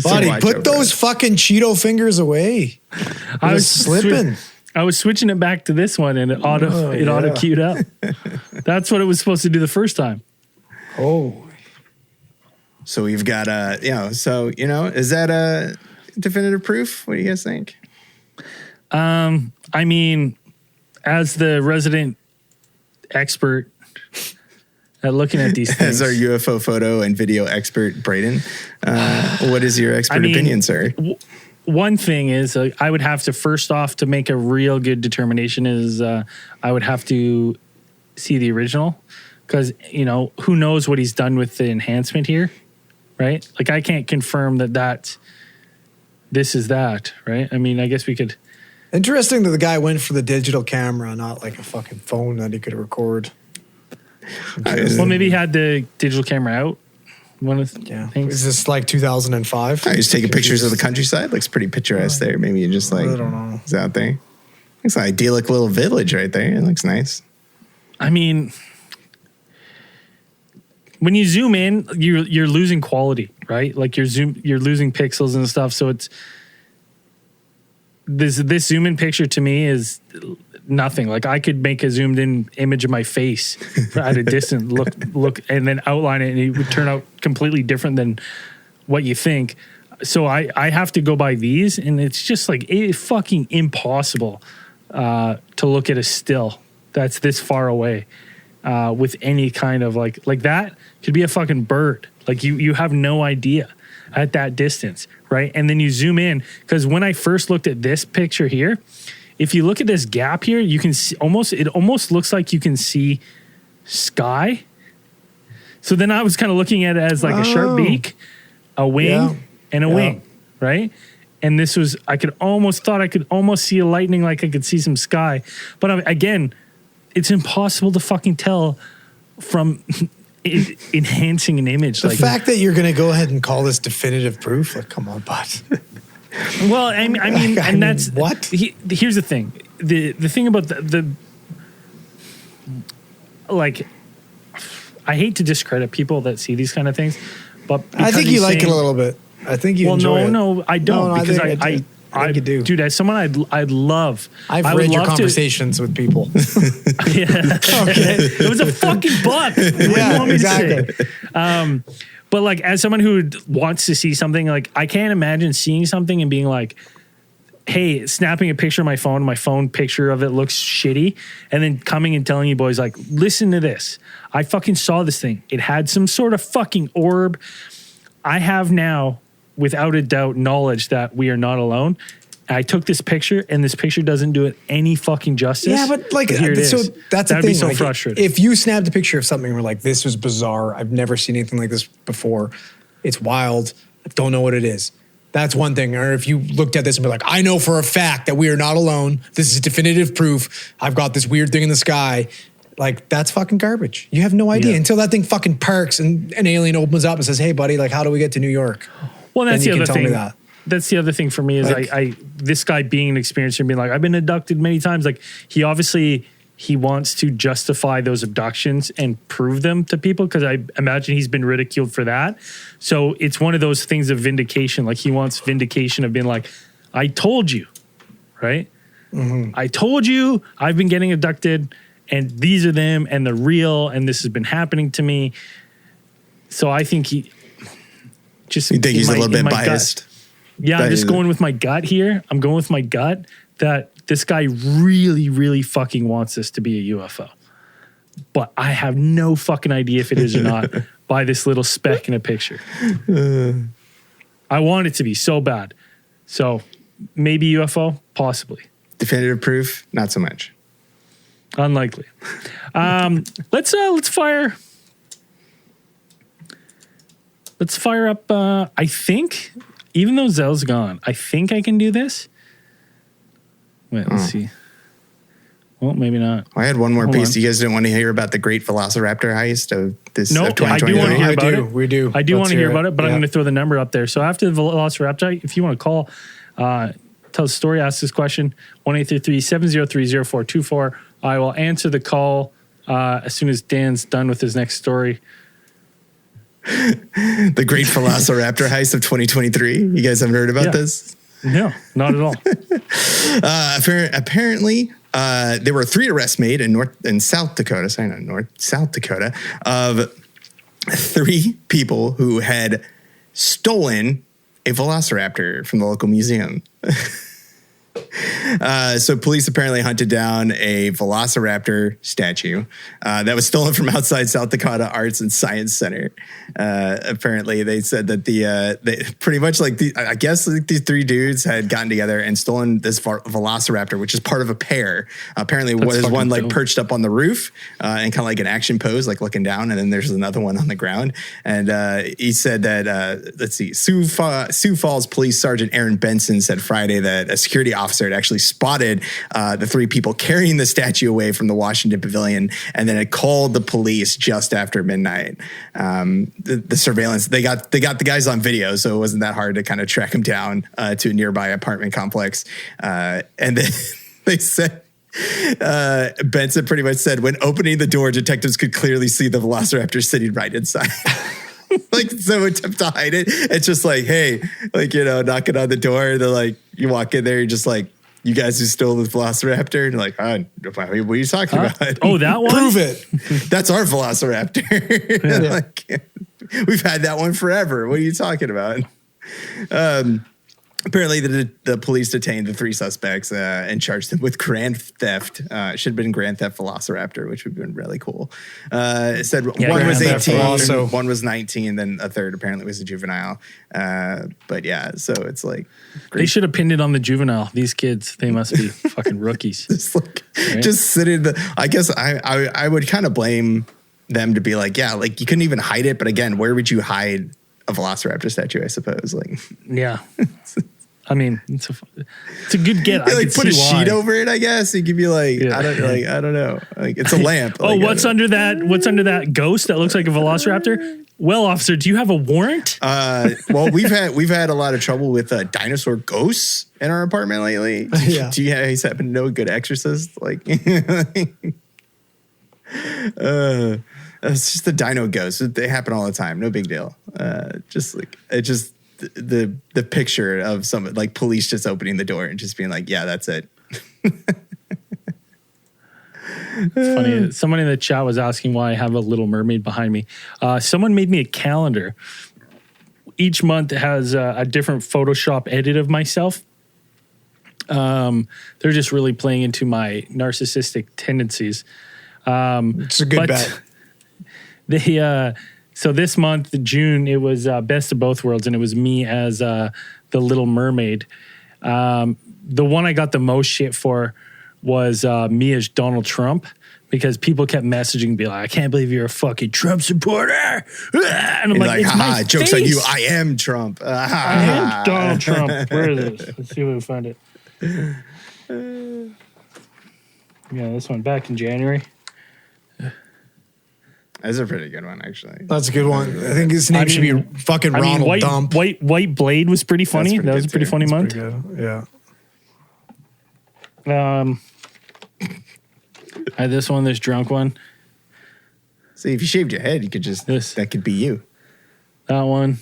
Buddy, put those fucking Cheeto fingers away. I was slipping. I was switching it back to this one, and it auto queued up. That's what it was supposed to do the first time. Oh, so we've got is that a definitive proof? What do you guys think? I mean, as the resident expert at looking at these things, as our UFO photo and video expert, Braden, what is your expert opinion, sir? One thing is I would have to, first off, to make a real good determination is I would have to see the original, because, who knows what he's done with the enhancement here, right? Like, I can't confirm that this is that, right? I mean, I guess we could. Interesting that the guy went for the digital camera, not like a fucking phone that he could record. Well, maybe he had the digital camera out. Is this like 2005? I just taking pictures of the countryside. Looks pretty picturesque there. Maybe you just I don't know. It's out there. It's an idyllic little village right there. It looks nice. I mean, when you zoom in, you're losing quality, right? Like you're losing pixels and stuff. So it's this zoom in picture to me is nothing. Like, I could make a zoomed in image of my face at a distance, look, and then outline it, and it would turn out completely different than what you think. So I have to go by these, and it's just like fucking impossible to look at a still that's this far away with any kind of like that could be a fucking bird. Like you have no idea at that distance, right? And then you zoom in, because when I first looked at this picture here, if you look at this gap here, you can see it almost looks like you can see sky. So then I was kind of looking at it as like a sharp beak, a wing, and a wing, right? And this was, I could almost see a lightning, like I could see some sky. But again, it's impossible to fucking tell from enhancing an image. The fact that you're going to go ahead and call this definitive proof, like, come on, bud. Well, I mean, and that's what. Here's the thing. The thing about the like, I hate to discredit people that see these kind of things, but I think you like it a little bit. I think you enjoy it. No, I don't, because I think you do, dude. As someone I'd love. I've read your conversations with people. Yeah, okay. It was a fucking buck. Yeah, exactly. But like, as someone who wants to see something, like, I can't imagine seeing something and being like, hey, snapping a picture of my phone picture of it looks shitty, and then coming and telling you boys, like, listen to this. I fucking saw this thing. It had some sort of fucking orb. I have now without a doubt knowledge that we are not alone. I took this picture, and this picture doesn't do it any fucking justice. Yeah, but like, here it so is. that's That'd the thing. be so like, frustrating. If you snapped a picture of something and were like, this was bizarre, I've never seen anything like this before, it's wild, I don't know what it is. That's one thing. Or if you looked at this and be like, I know for a fact that we are not alone. This is definitive proof. I've got this weird thing in the sky. Like, that's fucking garbage. You have no idea until that thing fucking parks and an alien opens up and says, hey, buddy, like, how do we get to New York? Well, that's the other thing. That. That's the other thing for me is like, this guy being an experiencer and being like, I've been abducted many times. Like, he wants to justify those abductions and prove them to people, because I imagine he's been ridiculed for that. So it's one of those things of vindication. Like, he wants vindication of being like, I told you, right? Mm-hmm. I told you I've been getting abducted, and these are them, and they're real, and this has been happening to me. So I think he just... You think he's a little bit biased? Gut, yeah, I'm just going with my gut here. I'm going with my gut that this guy really, really fucking wants this to be a UFO. But I have no fucking idea if it is or not by this little speck in a picture. I want it to be so bad. So maybe UFO, possibly. Definitive proof, not so much. Unlikely. Let's fire up. I think, even though Zell's gone, I think I can do this. Wait, let's see. Well, maybe not. I had one more piece. You guys didn't want to hear about the great Velociraptor heist of this? No, I do want to hear about it. We do. I do want to hear about it, but I'm going to throw the number up there. So after the Velociraptor, if you want to call, tell the story, ask this question, 1-833-703-0424. I will answer the call as soon as Dan's done with his next story. The great Velociraptor heist of 2023. You guys haven't heard about this? No, not at all. Apparently, there were 3 arrests made in South Dakota. Sorry, not South Dakota, of 3 people who had stolen a Velociraptor from the local museum. So police apparently hunted down a Velociraptor statue that was stolen from outside South Dakota Arts and Science Center. Apparently, they said that they pretty much I guess these 3 dudes had gotten together and stolen this Velociraptor, which is part of a pair. Apparently, there's one like perched up on the roof and kind of like an action pose, like looking down, and then there's another one on the ground. And he said that let's see, Sioux Falls Police Sergeant Aaron Benson said Friday that a security officer had actually spotted the 3 people carrying the statue away from the Washington Pavilion, and then it called the police just after midnight. The surveillance, they got the guys on video, so it wasn't that hard to kind of track them down to a nearby apartment complex. And then they said, Benson pretty much said, when opening the door, detectives could clearly see the Velociraptor sitting right inside. Like, so attempt to hide it. It's just like, hey, like, knocking on the door. They're like, you walk in there, you're just like, you guys who stole the Velociraptor? And like, what are you talking about? Oh, that one? Prove it. That's our Velociraptor. Yeah. Like, we've had that one forever. What are you talking about? Apparently, the police detained the 3 suspects and charged them with grand theft. It should have been grand theft Velociraptor, which would have been really cool. It said one was 18, one was 19, then a third apparently was a juvenile. But yeah, so it's like... Great. They should have pinned it on the juvenile. These kids, they must be fucking rookies. Just sitting... I guess I would kind of blame them to be like, yeah, like you couldn't even hide it. But again, where would you hide a Velociraptor statue, I suppose? Like, yeah. I mean, it's a good get. You like put a sheet over it, I guess. It could be like, I don't know. Like, it's a lamp. Oh, what's under that? What's under that ghost that looks like a Velociraptor? Well, officer, do you have a warrant? Well, we've had a lot of trouble with dinosaur ghosts in our apartment lately. Yeah. Do you guys happen to know a good exorcist? Like, it's just the dino ghosts. They happen all the time. No big deal. The picture of some like police just opening the door and just being like, yeah, that's it. It's funny. Someone in the chat was asking why I have a Little Mermaid behind me. Someone made me a calendar. Each month has a different Photoshop edit of myself. They're just really playing into my narcissistic tendencies. It's a good bet. So this month, June, it was Best of Both Worlds, and it was me as the Little Mermaid. The one I got the most shit for was me as Donald Trump, because people kept messaging and be like, I can't believe you're a fucking Trump supporter. And I'm like, haha, joke's on you. I am Trump. I am Donald Trump. Where is it? Let's see if we can find it. Yeah, this one back in January. That's a pretty good one, actually. That's a good one. I think his name should be fucking Ronald Dump. White Blade was pretty funny. That was a pretty funny month. Yeah. I had this one, this drunk one. See, if you shaved your head, you could just, that could be you. That one.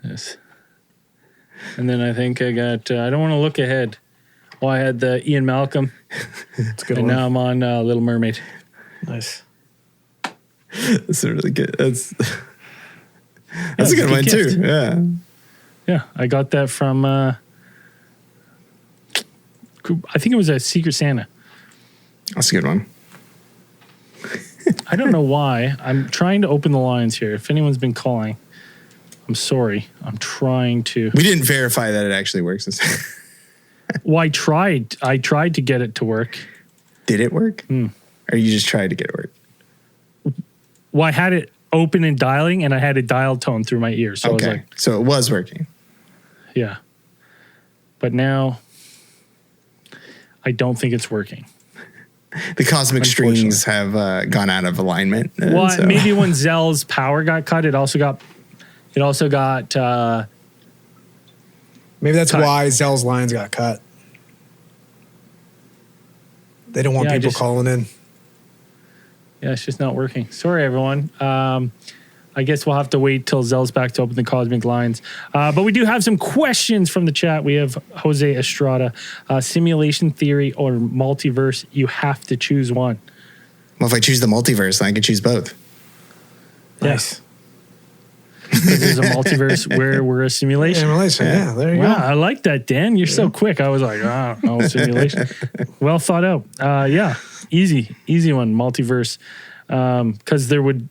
This. And then I think I got, I don't want to look ahead. Well, I had the Ian Malcolm. That's a good and one. now I'm on Little Mermaid. Nice. That's a really good, that's a good one gift. too. Yeah. Yeah, I got that from, I think it was a Secret Santa. That's a good one. I don't know why. I'm trying to open the lines here. If anyone's been calling, I'm sorry. I'm trying to. We didn't verify that it actually works. Well, I tried to get it to work. Did it work? Or you just tried to get it work? Well, I had it open and dialing, and I had a dial tone through my ear. So I was like, so it was working. Yeah. But now I don't think it's working. The cosmic strings have gone out of alignment. Well, maybe when Zell's power got cut, it also got maybe that's why Zell's lines got cut. They don't want people calling in. Yeah, it's just not working. Sorry, everyone. I guess we'll have to wait till Zell's back to open the cosmic lines. But we do have some questions from the chat. We have Jose Estrada. Simulation theory or multiverse, you have to choose one. Well, if I choose the multiverse, then I can choose both. Yes. Because there's a multiverse where we're a simulation. Simulation, yeah. There you go. I like that, Dan. You're so quick. I was like, simulation. Well thought out. Yeah, easy one, multiverse. Because there would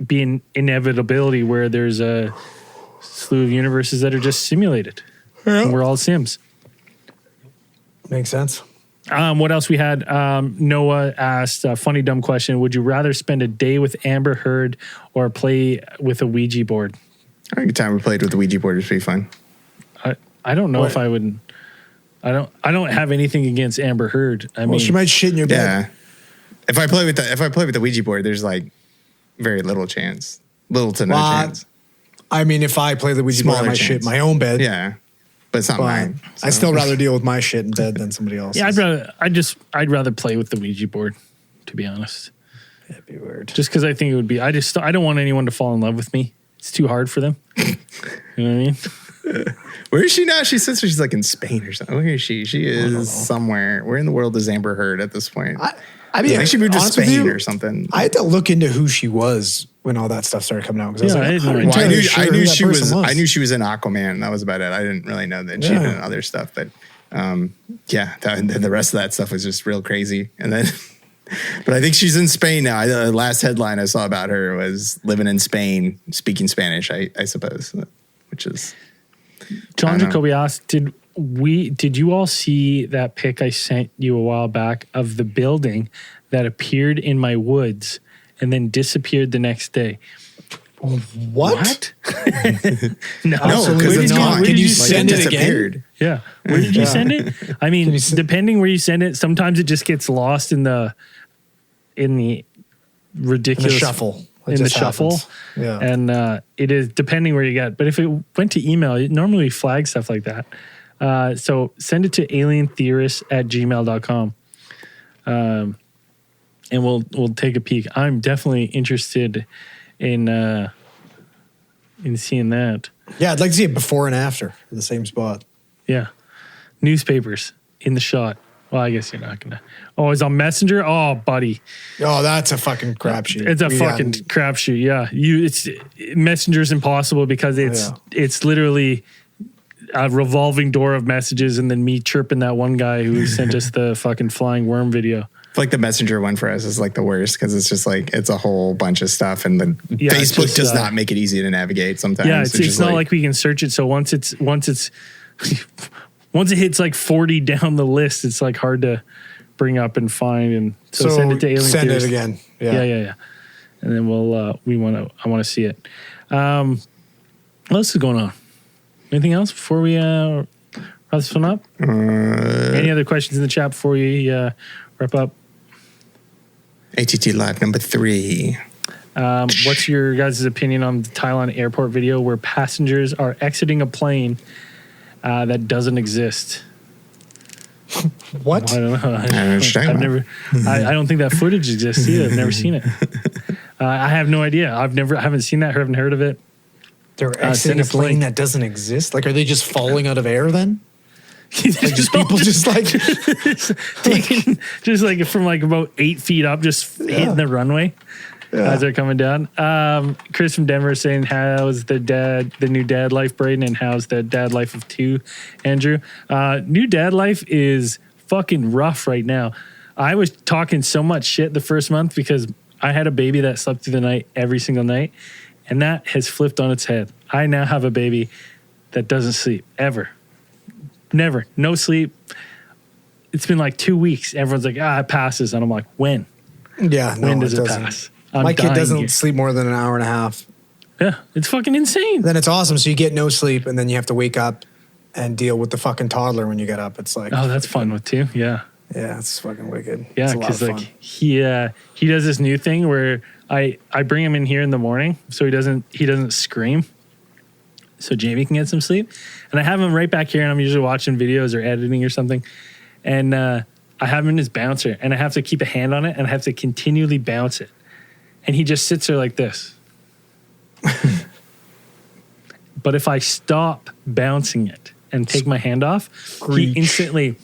be an inevitability where there's a slew of universes that are just simulated. Yeah. And we're all Sims. Makes sense. What else we had? Noah asked a funny, dumb question. Would you rather spend a day with Amber Heard or play with a Ouija board? I think the time we played with the Ouija board was pretty fun. I don't know if I would. I don't have anything against Amber Heard. I mean, she might shit in your bed. Yeah. If I play with the Ouija board, there's like very little chance. Little to no chance. I mean, if I play the Ouija board, I might shit in my own bed. Yeah. But it's not mine. So. I'd still rather deal with my shit in bed than somebody else's. Yeah, I'd rather play with the Ouija board, to be honest. That'd be weird. Just because I think it would be, I don't want anyone to fall in love with me. It's too hard for them. You know what I mean? Where is she now? She says she's like in Spain or something. Where is she? She is somewhere. Where in the world is Amber Heard at this point? I mean, I think she moved to Spain or something. I had to look into who she was when all that stuff started coming out. I knew she was in Aquaman. That was about it. I didn't really know that she did other stuff, but the rest of that stuff was just real crazy. And then, but I think she's in Spain now. The last headline I saw about her was living in Spain, speaking Spanish. I suppose, which is. John Jacoby asked, did you all see that pic I sent you a while back of the building that appeared in my woods and then disappeared the next day? What? No, because it's gone. Can you send it again? Yeah. Where did you send it? I mean, depending where you send it, sometimes it just gets lost in the ridiculous shuffle. In the shuffle. Yeah. And it is depending where you get. But if it went to email, it normally flags stuff like that. So send it to alientheorists@gmail.com. And we'll take a peek. I'm definitely interested in seeing that. Yeah, I'd like to see it before and after at the same spot. Yeah. Newspapers in the shot. Well, I guess you're not going to. Oh, it's on Messenger? Oh, buddy. Oh, that's a fucking crapshoot. It's a fucking crapshoot, yeah. Messenger's impossible because it's literally a revolving door of messages and then me chirping that one guy who sent us the fucking flying worm video. Like the Messenger one for us is like the worst because it's just like it's a whole bunch of stuff, and then Facebook does not make it easy to navigate sometimes. Yeah, it's not like we can search it. So once it hits like 40 down the list, it's like hard to bring up and find. And so send it to Alien Send Theorists. it again. Yeah. And then I want to see it. What else is going on? Anything else before we wrap this one up? Any other questions in the chat before we wrap up? ATT Live number 3. What's your guys' opinion on the Thailand airport video where passengers are exiting a plane that doesn't exist? What? I don't know. I don't think that footage exists either. I've never seen it. I have no idea. I haven't seen that. Haven't heard of it. They're exiting a plane that doesn't exist. Like, are they just falling out of air then? Like just people just like taking just like from like about 8 feet up, just hitting the runway as they're coming down. Chris from Denver saying, how's the new dad life, Braden, and how's the dad life of 2, Andrew? New dad life is fucking rough right now. I was talking so much shit the first month because I had a baby that slept through the night every single night, and that has flipped on its head. I now have a baby that doesn't sleep ever. Never. No sleep. It's been like 2 weeks. Everyone's like, it passes. And I'm like, when? Yeah. When does it pass? My kid doesn't sleep more than an hour and a half. Yeah. It's fucking insane. Then it's awesome. So you get no sleep and then you have to wake up and deal with the fucking toddler when you get up. It's like, oh, that's fun with 2. Yeah. Yeah. It's fucking wicked. Yeah. Because like he does this new thing where I bring him in here in the morning so he doesn't scream. So Jamie can get some sleep. And I have him right back here, and I'm usually watching videos or editing or something. And I have him in his bouncer, and I have to keep a hand on it, and I have to continually bounce it. And he just sits there like this. But if I stop bouncing it and take my hand off, he instantly,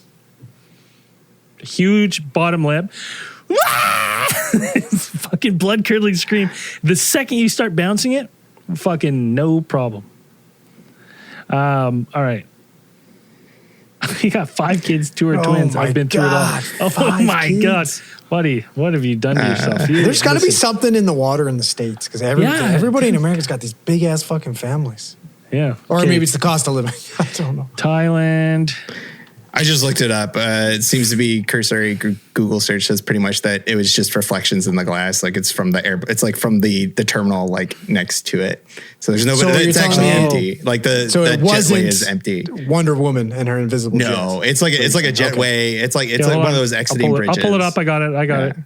huge bottom lip, fucking blood-curdling scream. The second you start bouncing it, fucking no problem. All right. You got 5 kids, 2 are twins. I've been through it all. Oh my God. Buddy, what have you done to yourself? There's got to be something in the water in the States because everybody in America's got these big ass fucking families. Yeah. Or maybe it's the cost of living. I don't know. Thailand. I just looked it up. It seems to be cursory Google search says pretty much that it was just reflections in the glass. Like it's from the air. It's like from the terminal like next to it. So there's nobody. So it's actually empty. Like the jetway is empty. Wonder Woman and her invisible jets. No, it's like a jetway. It's like one of those exiting bridges. I'll pull it up. I got it.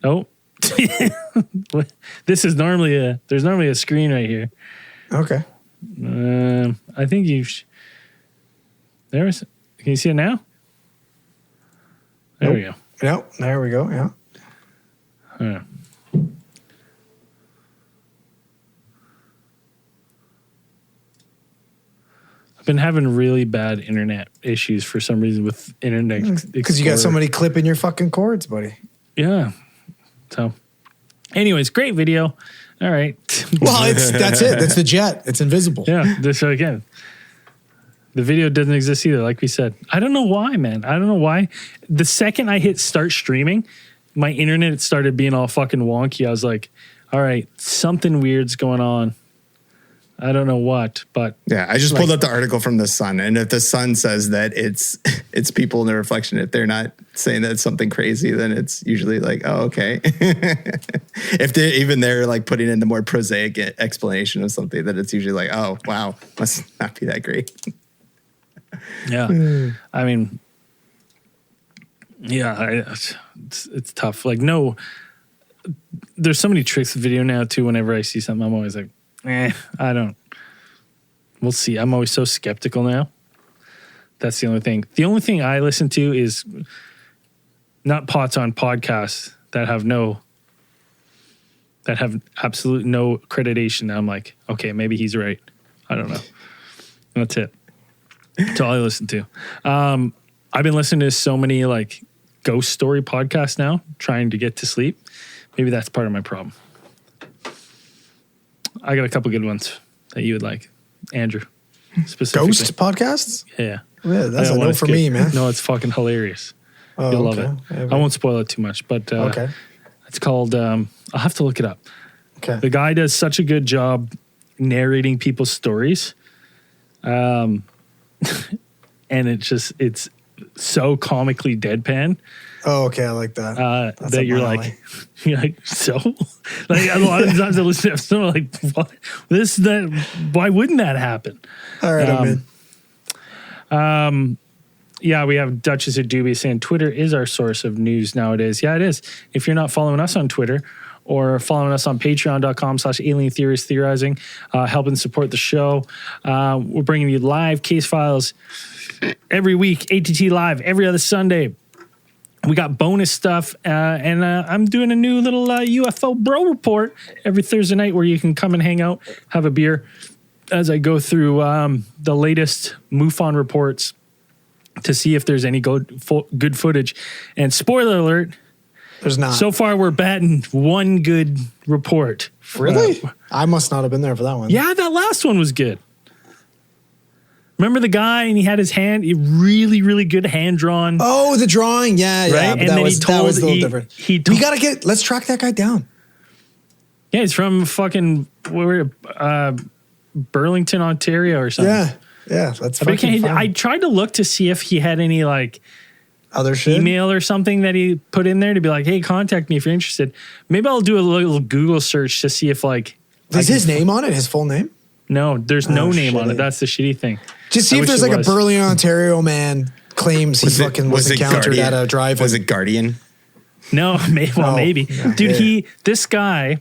Oh, this is normally there's normally a screen right here. Okay. I think can you see it now? There we go. Yep, there we go. Yeah. I've been having really bad internet issues for some reason with Internet because you got somebody clipping your fucking cords, buddy. Yeah. So, anyways, great video. All right. Well, that's it. That's the jet. It's invisible. Yeah. So again, the video doesn't exist either, like we said. I don't know why, man. I don't know why. The second I hit start streaming, my internet started being all fucking wonky. I was like, all right, something weird's going on. I don't know what, but yeah, I just pulled up the article from the Sun, and if the Sun says that it's people in the reflection, if they're not saying that it's something crazy, then it's usually like, oh, okay. If they're like putting in the more prosaic explanation of something, then it's usually like, oh wow, must not be that great. Yeah, I mean, yeah, it's tough. Like, no, there's so many tricks with video now too. Whenever I see something, I'm always like, I don't. We'll see. I'm always so skeptical now. That's the only thing. The only thing I listen to is not pots on podcasts that have absolute no accreditation. I'm like, okay, maybe he's right. I don't know. That's it. That's all I listen to. I've been listening to so many like ghost story podcasts now, trying to get to sleep. Maybe that's part of my problem. I got a couple good ones that you would like, Andrew. Specifically. Ghost podcasts? Yeah. Yeah, that's a no for me, man. No, it's fucking hilarious. Oh, You'll love okay. it. Yeah, I won't spoil it too much, but okay. it's called. I'll have to look it up. Okay. The guy does such a good job narrating people's stories, and it's so comically deadpan. Oh, okay. I like that. That you're like, so like a lot of times I listen to someone like, what? Why wouldn't that happen? All right, I'm in. Yeah, we have Duchess of Doobie saying Twitter is our source of news nowadays. Yeah, it is. If you're not following us on Twitter or following us on patreon.com/alien theorists theorizing, helping support the show, we're bringing you live case files every week, ATT live every other Sunday. We got bonus stuff, and I'm doing a new little UFO bro report every Thursday night where you can come and hang out, have a beer as I go through the latest MUFON reports to see if there's any good footage. And spoiler alert, there's not. So far, we're batting one good report. Really? I must not have been there for that one. Yeah, that last one was good. Remember the guy, and he had his hand, really, really good hand drawn. Oh, the drawing. Yeah, right? yeah. But and that then was a little different. We got to let's track that guy down. Yeah, he's from fucking Burlington, Ontario or something. Yeah. Yeah, that's fucking fun. I tried to look to see if he had any like other shit, email or something that he put in there to be like, hey, contact me if you're interested. Maybe I'll do a little Google search to see if like is his name on it, his full name? No, there's no name on it. That's the shitty thing. Just see if there's like a Burlington, Ontario man claims he fucking was encountered at a drive-in. Was it Guardian? No, maybe. Yeah, dude, this guy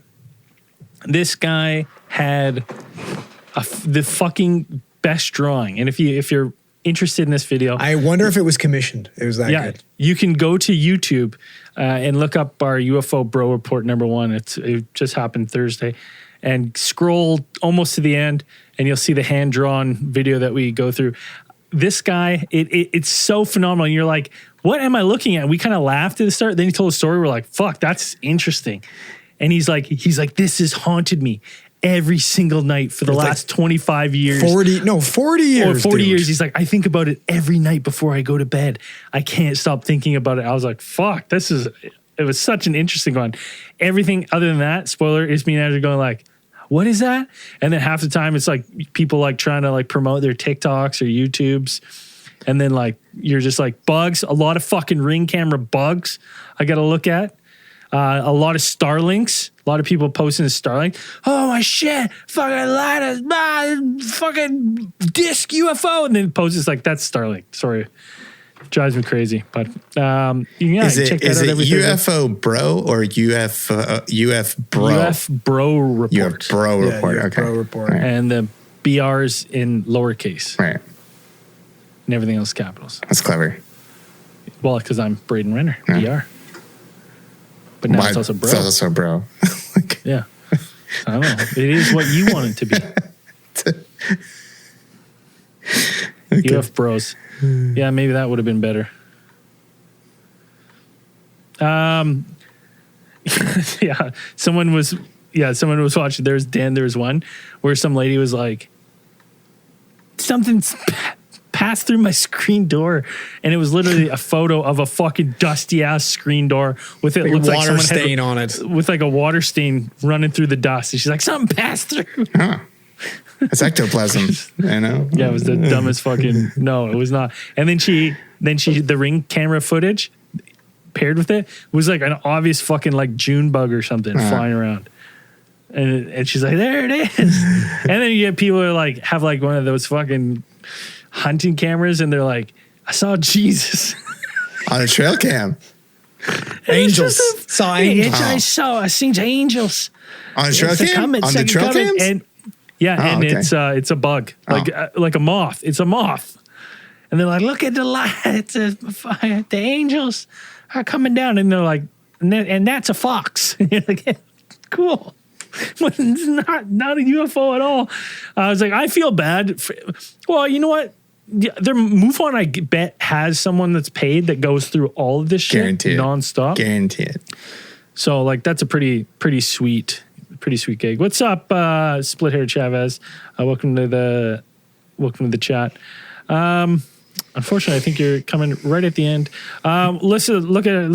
had the fucking best drawing. And if you're interested in this video, I wonder if it was commissioned. It was that good. You can go to YouTube and look up our UFO Bro Report #1. It just happened Thursday, and scroll almost to the end, and you'll see the hand drawn video that we go through. This guy, it's so phenomenal. And you're like, what am I looking at? We kind of laughed at the start. Then he told a story. We're like, fuck, that's interesting. And he's like, this has haunted me every single night for the last 25 years. 40 years. Or 40 dude. years. He's like, I think about it every night before I go to bed. I can't stop thinking about it. I was like, fuck, it was such an interesting one. Everything other than that, spoiler, is me and Andrew going like, what is that? And then half the time it's like people like trying to like promote their TikToks or YouTubes. And then like, you're just like bugs, a lot of fucking Ring camera bugs I got to look at. A lot of Starlinks. A lot of people posting the Starlink. Oh my shit! Fucking light, fucking disc UFO, and then posts like that's Starlink. Sorry, drives me crazy. But check that out every UFO Thursday. Bro or UF Bro? UF Bro Report. UF Bro Report. UF Okay. Bro Report. Right. And the BR's in lowercase. Right. And everything else capitals. That's clever. Well, because I'm Braden Renner, BR. But now it's also bro. It's also bro. Yeah. I don't know. It is what you want it to be. Okay. UF bros. Yeah, maybe that would have been better. Yeah. Someone was watching. There was one where some lady was like, something's passed through my screen door, and it was literally a photo of a fucking dusty ass screen door with it like looks a like water someone stain on it, with like a water stain running through the dust. And she's like, something passed through. Huh. It's ectoplasm, you know? Yeah, it was the dumbest fucking. No, it was not. And then the Ring camera footage paired with it was like an obvious fucking like June bug or something flying around. And she's like, there it is. And then you get people who are like have like one of those fucking hunting cameras, and they're like, I saw Jesus on a trail cam. Angels. Saw angels. I seen angels on a trail cam. On the trail cams. And it's a bug, like a moth. It's a moth, and they're like, look at the light. The angels are coming down, and they're like, and that's a fox. And you're like, cool. But it's not a UFO at all. I was like, I feel bad. Well, you know what? Their MUFON, I bet, has someone that's paid that goes through all of this shit nonstop. Guarantee it. So like that's a pretty sweet gig. What's up, Split Hair Chavez? Welcome to the chat. Unfortunately, I think you're coming right at the end. Let's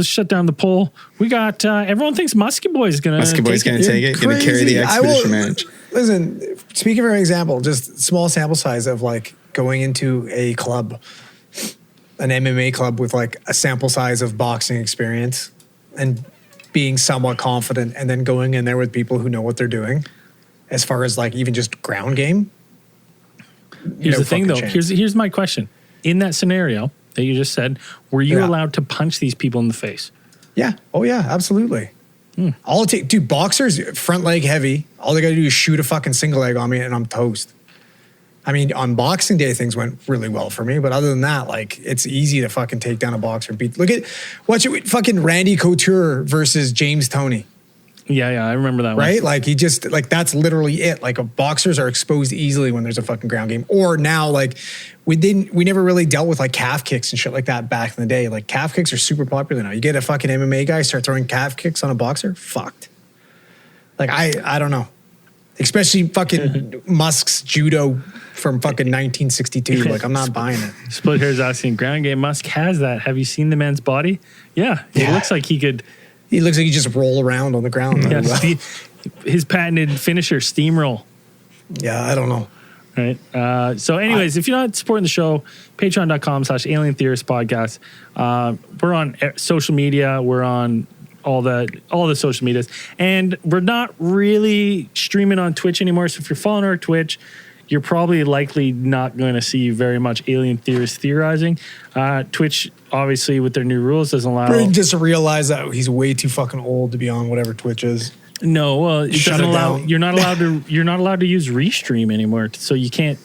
shut down the poll. We got everyone thinks Muskie Boy is going to take it. Going to carry the expedition match. Listen, speaking for an example, just small sample size of like going into a club, an MMA club with like a sample size of boxing experience and being somewhat confident, and then going in there with people who know what they're doing as far as like even just ground game. Here's the thing though. Here's my question. In that scenario that you just said, were you allowed to punch these people in the face? Yeah. Oh yeah, absolutely. All it takes, dude, boxers, front leg heavy. All they got to do is shoot a fucking single leg on me and I'm toast. I mean, on Boxing Day, things went really well for me. But other than that, like, it's easy to fucking take down a boxer. Watch it, fucking Randy Couture versus James Toney. Yeah, I remember that one. Right? Like, he just, like, that's literally it. Like, boxers are exposed easily when there's a fucking ground game. Or now, like, we never really dealt with, like, calf kicks and shit like that back in the day. Like, calf kicks are super popular now. You get a fucking MMA guy, start throwing calf kicks on a boxer, fucked. Like, I don't know. Especially fucking Musk's judo from fucking 1962. Like, I'm not buying it. Split Hair's asking, ground game, Musk has that. Have you seen the man's body? Yeah. It looks like he could... He looks like he just roll around on the ground. Yeah, his patented finisher, steamroll. Yeah, I don't know. Right. So anyways, if you're not supporting the show, patreon.com/Alien Theorist Podcast. We're on social media. We're on all the social medias. And we're not really streaming on Twitch anymore. So if you're following our Twitch, you're probably likely not going to see very much Alien Theorists Theorizing. Twitch, obviously, with their new rules, doesn't allow... Braden just realized that he's way too fucking old to be on whatever Twitch is. No, well, it doesn't allow... You're not allowed to use Restream anymore, so you can't...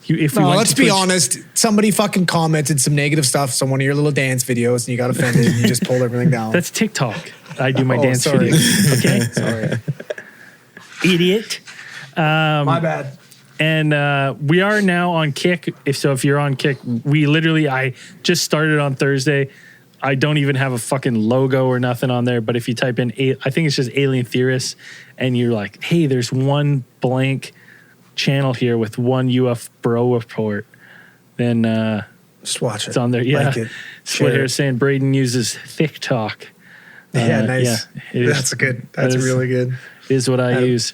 Let's be honest. Somebody fucking commented some negative stuff on one of your little dance videos, and you got offended, and you just pulled everything down. That's TikTok. I do my dance videos. Okay? Sorry. Idiot. My bad. And we are now on Kick. If you're on Kick, I just started on Thursday. I don't even have a fucking logo or nothing on there. But if you type in, I think it's just Alien Theorists, and you're like, hey, there's one blank channel here with one UFO report, then just watch it. It's on there. Yeah. Like it. Split Hair saying Braden uses TikTok. Yeah, nice. Yeah, that's good. That's really good. Is what I use.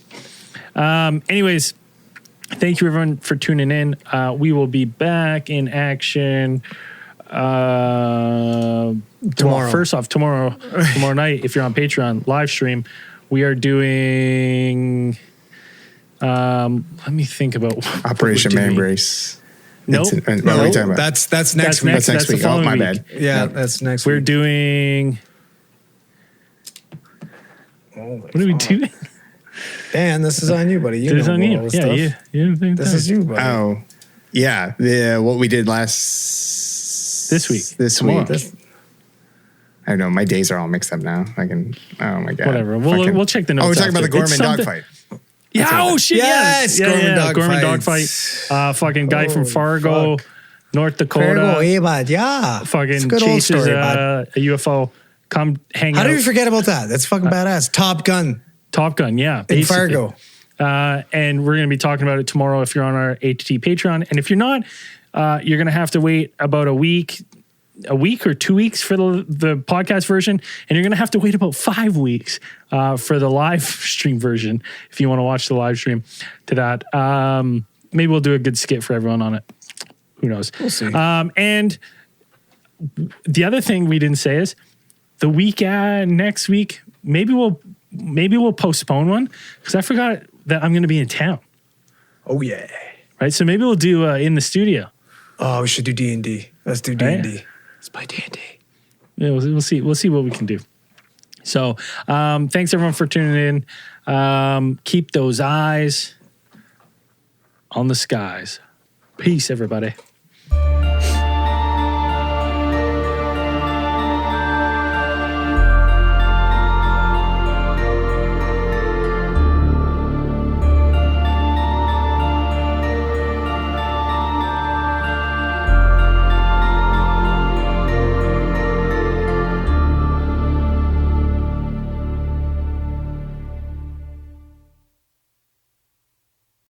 Anyways, thank you everyone for tuning in. We will be back in action tomorrow. Well, first off, tomorrow night, if you're on Patreon live stream, we are doing. Let me think about Operation Man Brace. Nope. That's next week. That's next week. Oh, my bad. Yeah, that's next week. We're doing. What are we doing? Dan, this is on you, buddy. This is on you. Yeah, this is you, buddy. Oh, yeah. What we did this week. I don't know. My days are all mixed up now. Oh my God. Whatever. We'll check the notes. Oh, we're talking about the Gorman dogfight. Yeah. Oh shit. Yes. Gorman dogfight. Fucking guy from Fargo, North Dakota. Yeah. Fucking chases a UFO. Come hang out. How do you forget about that? That's fucking badass. Top Gun. Yeah. In Fargo. And we're going to be talking about it tomorrow if you're on our ATT Patreon. And if you're not, you're going to have to wait about a week or 2 weeks for the podcast version. And you're going to have to wait about 5 weeks for the live stream version if you want to watch the live stream to that. Maybe we'll do a good skit for everyone on it. Who knows? We'll see. And the other thing we didn't say is the week next week, maybe we'll postpone one because I forgot that I'm going to be in town. Oh yeah. Right. So maybe we'll do in the studio. Oh, we should do D&D. Let's do D&D. Right? Let's play D&D. Yeah, we'll see. We'll see what we can do. So, thanks everyone for tuning in. Keep those eyes on the skies. Peace, everybody.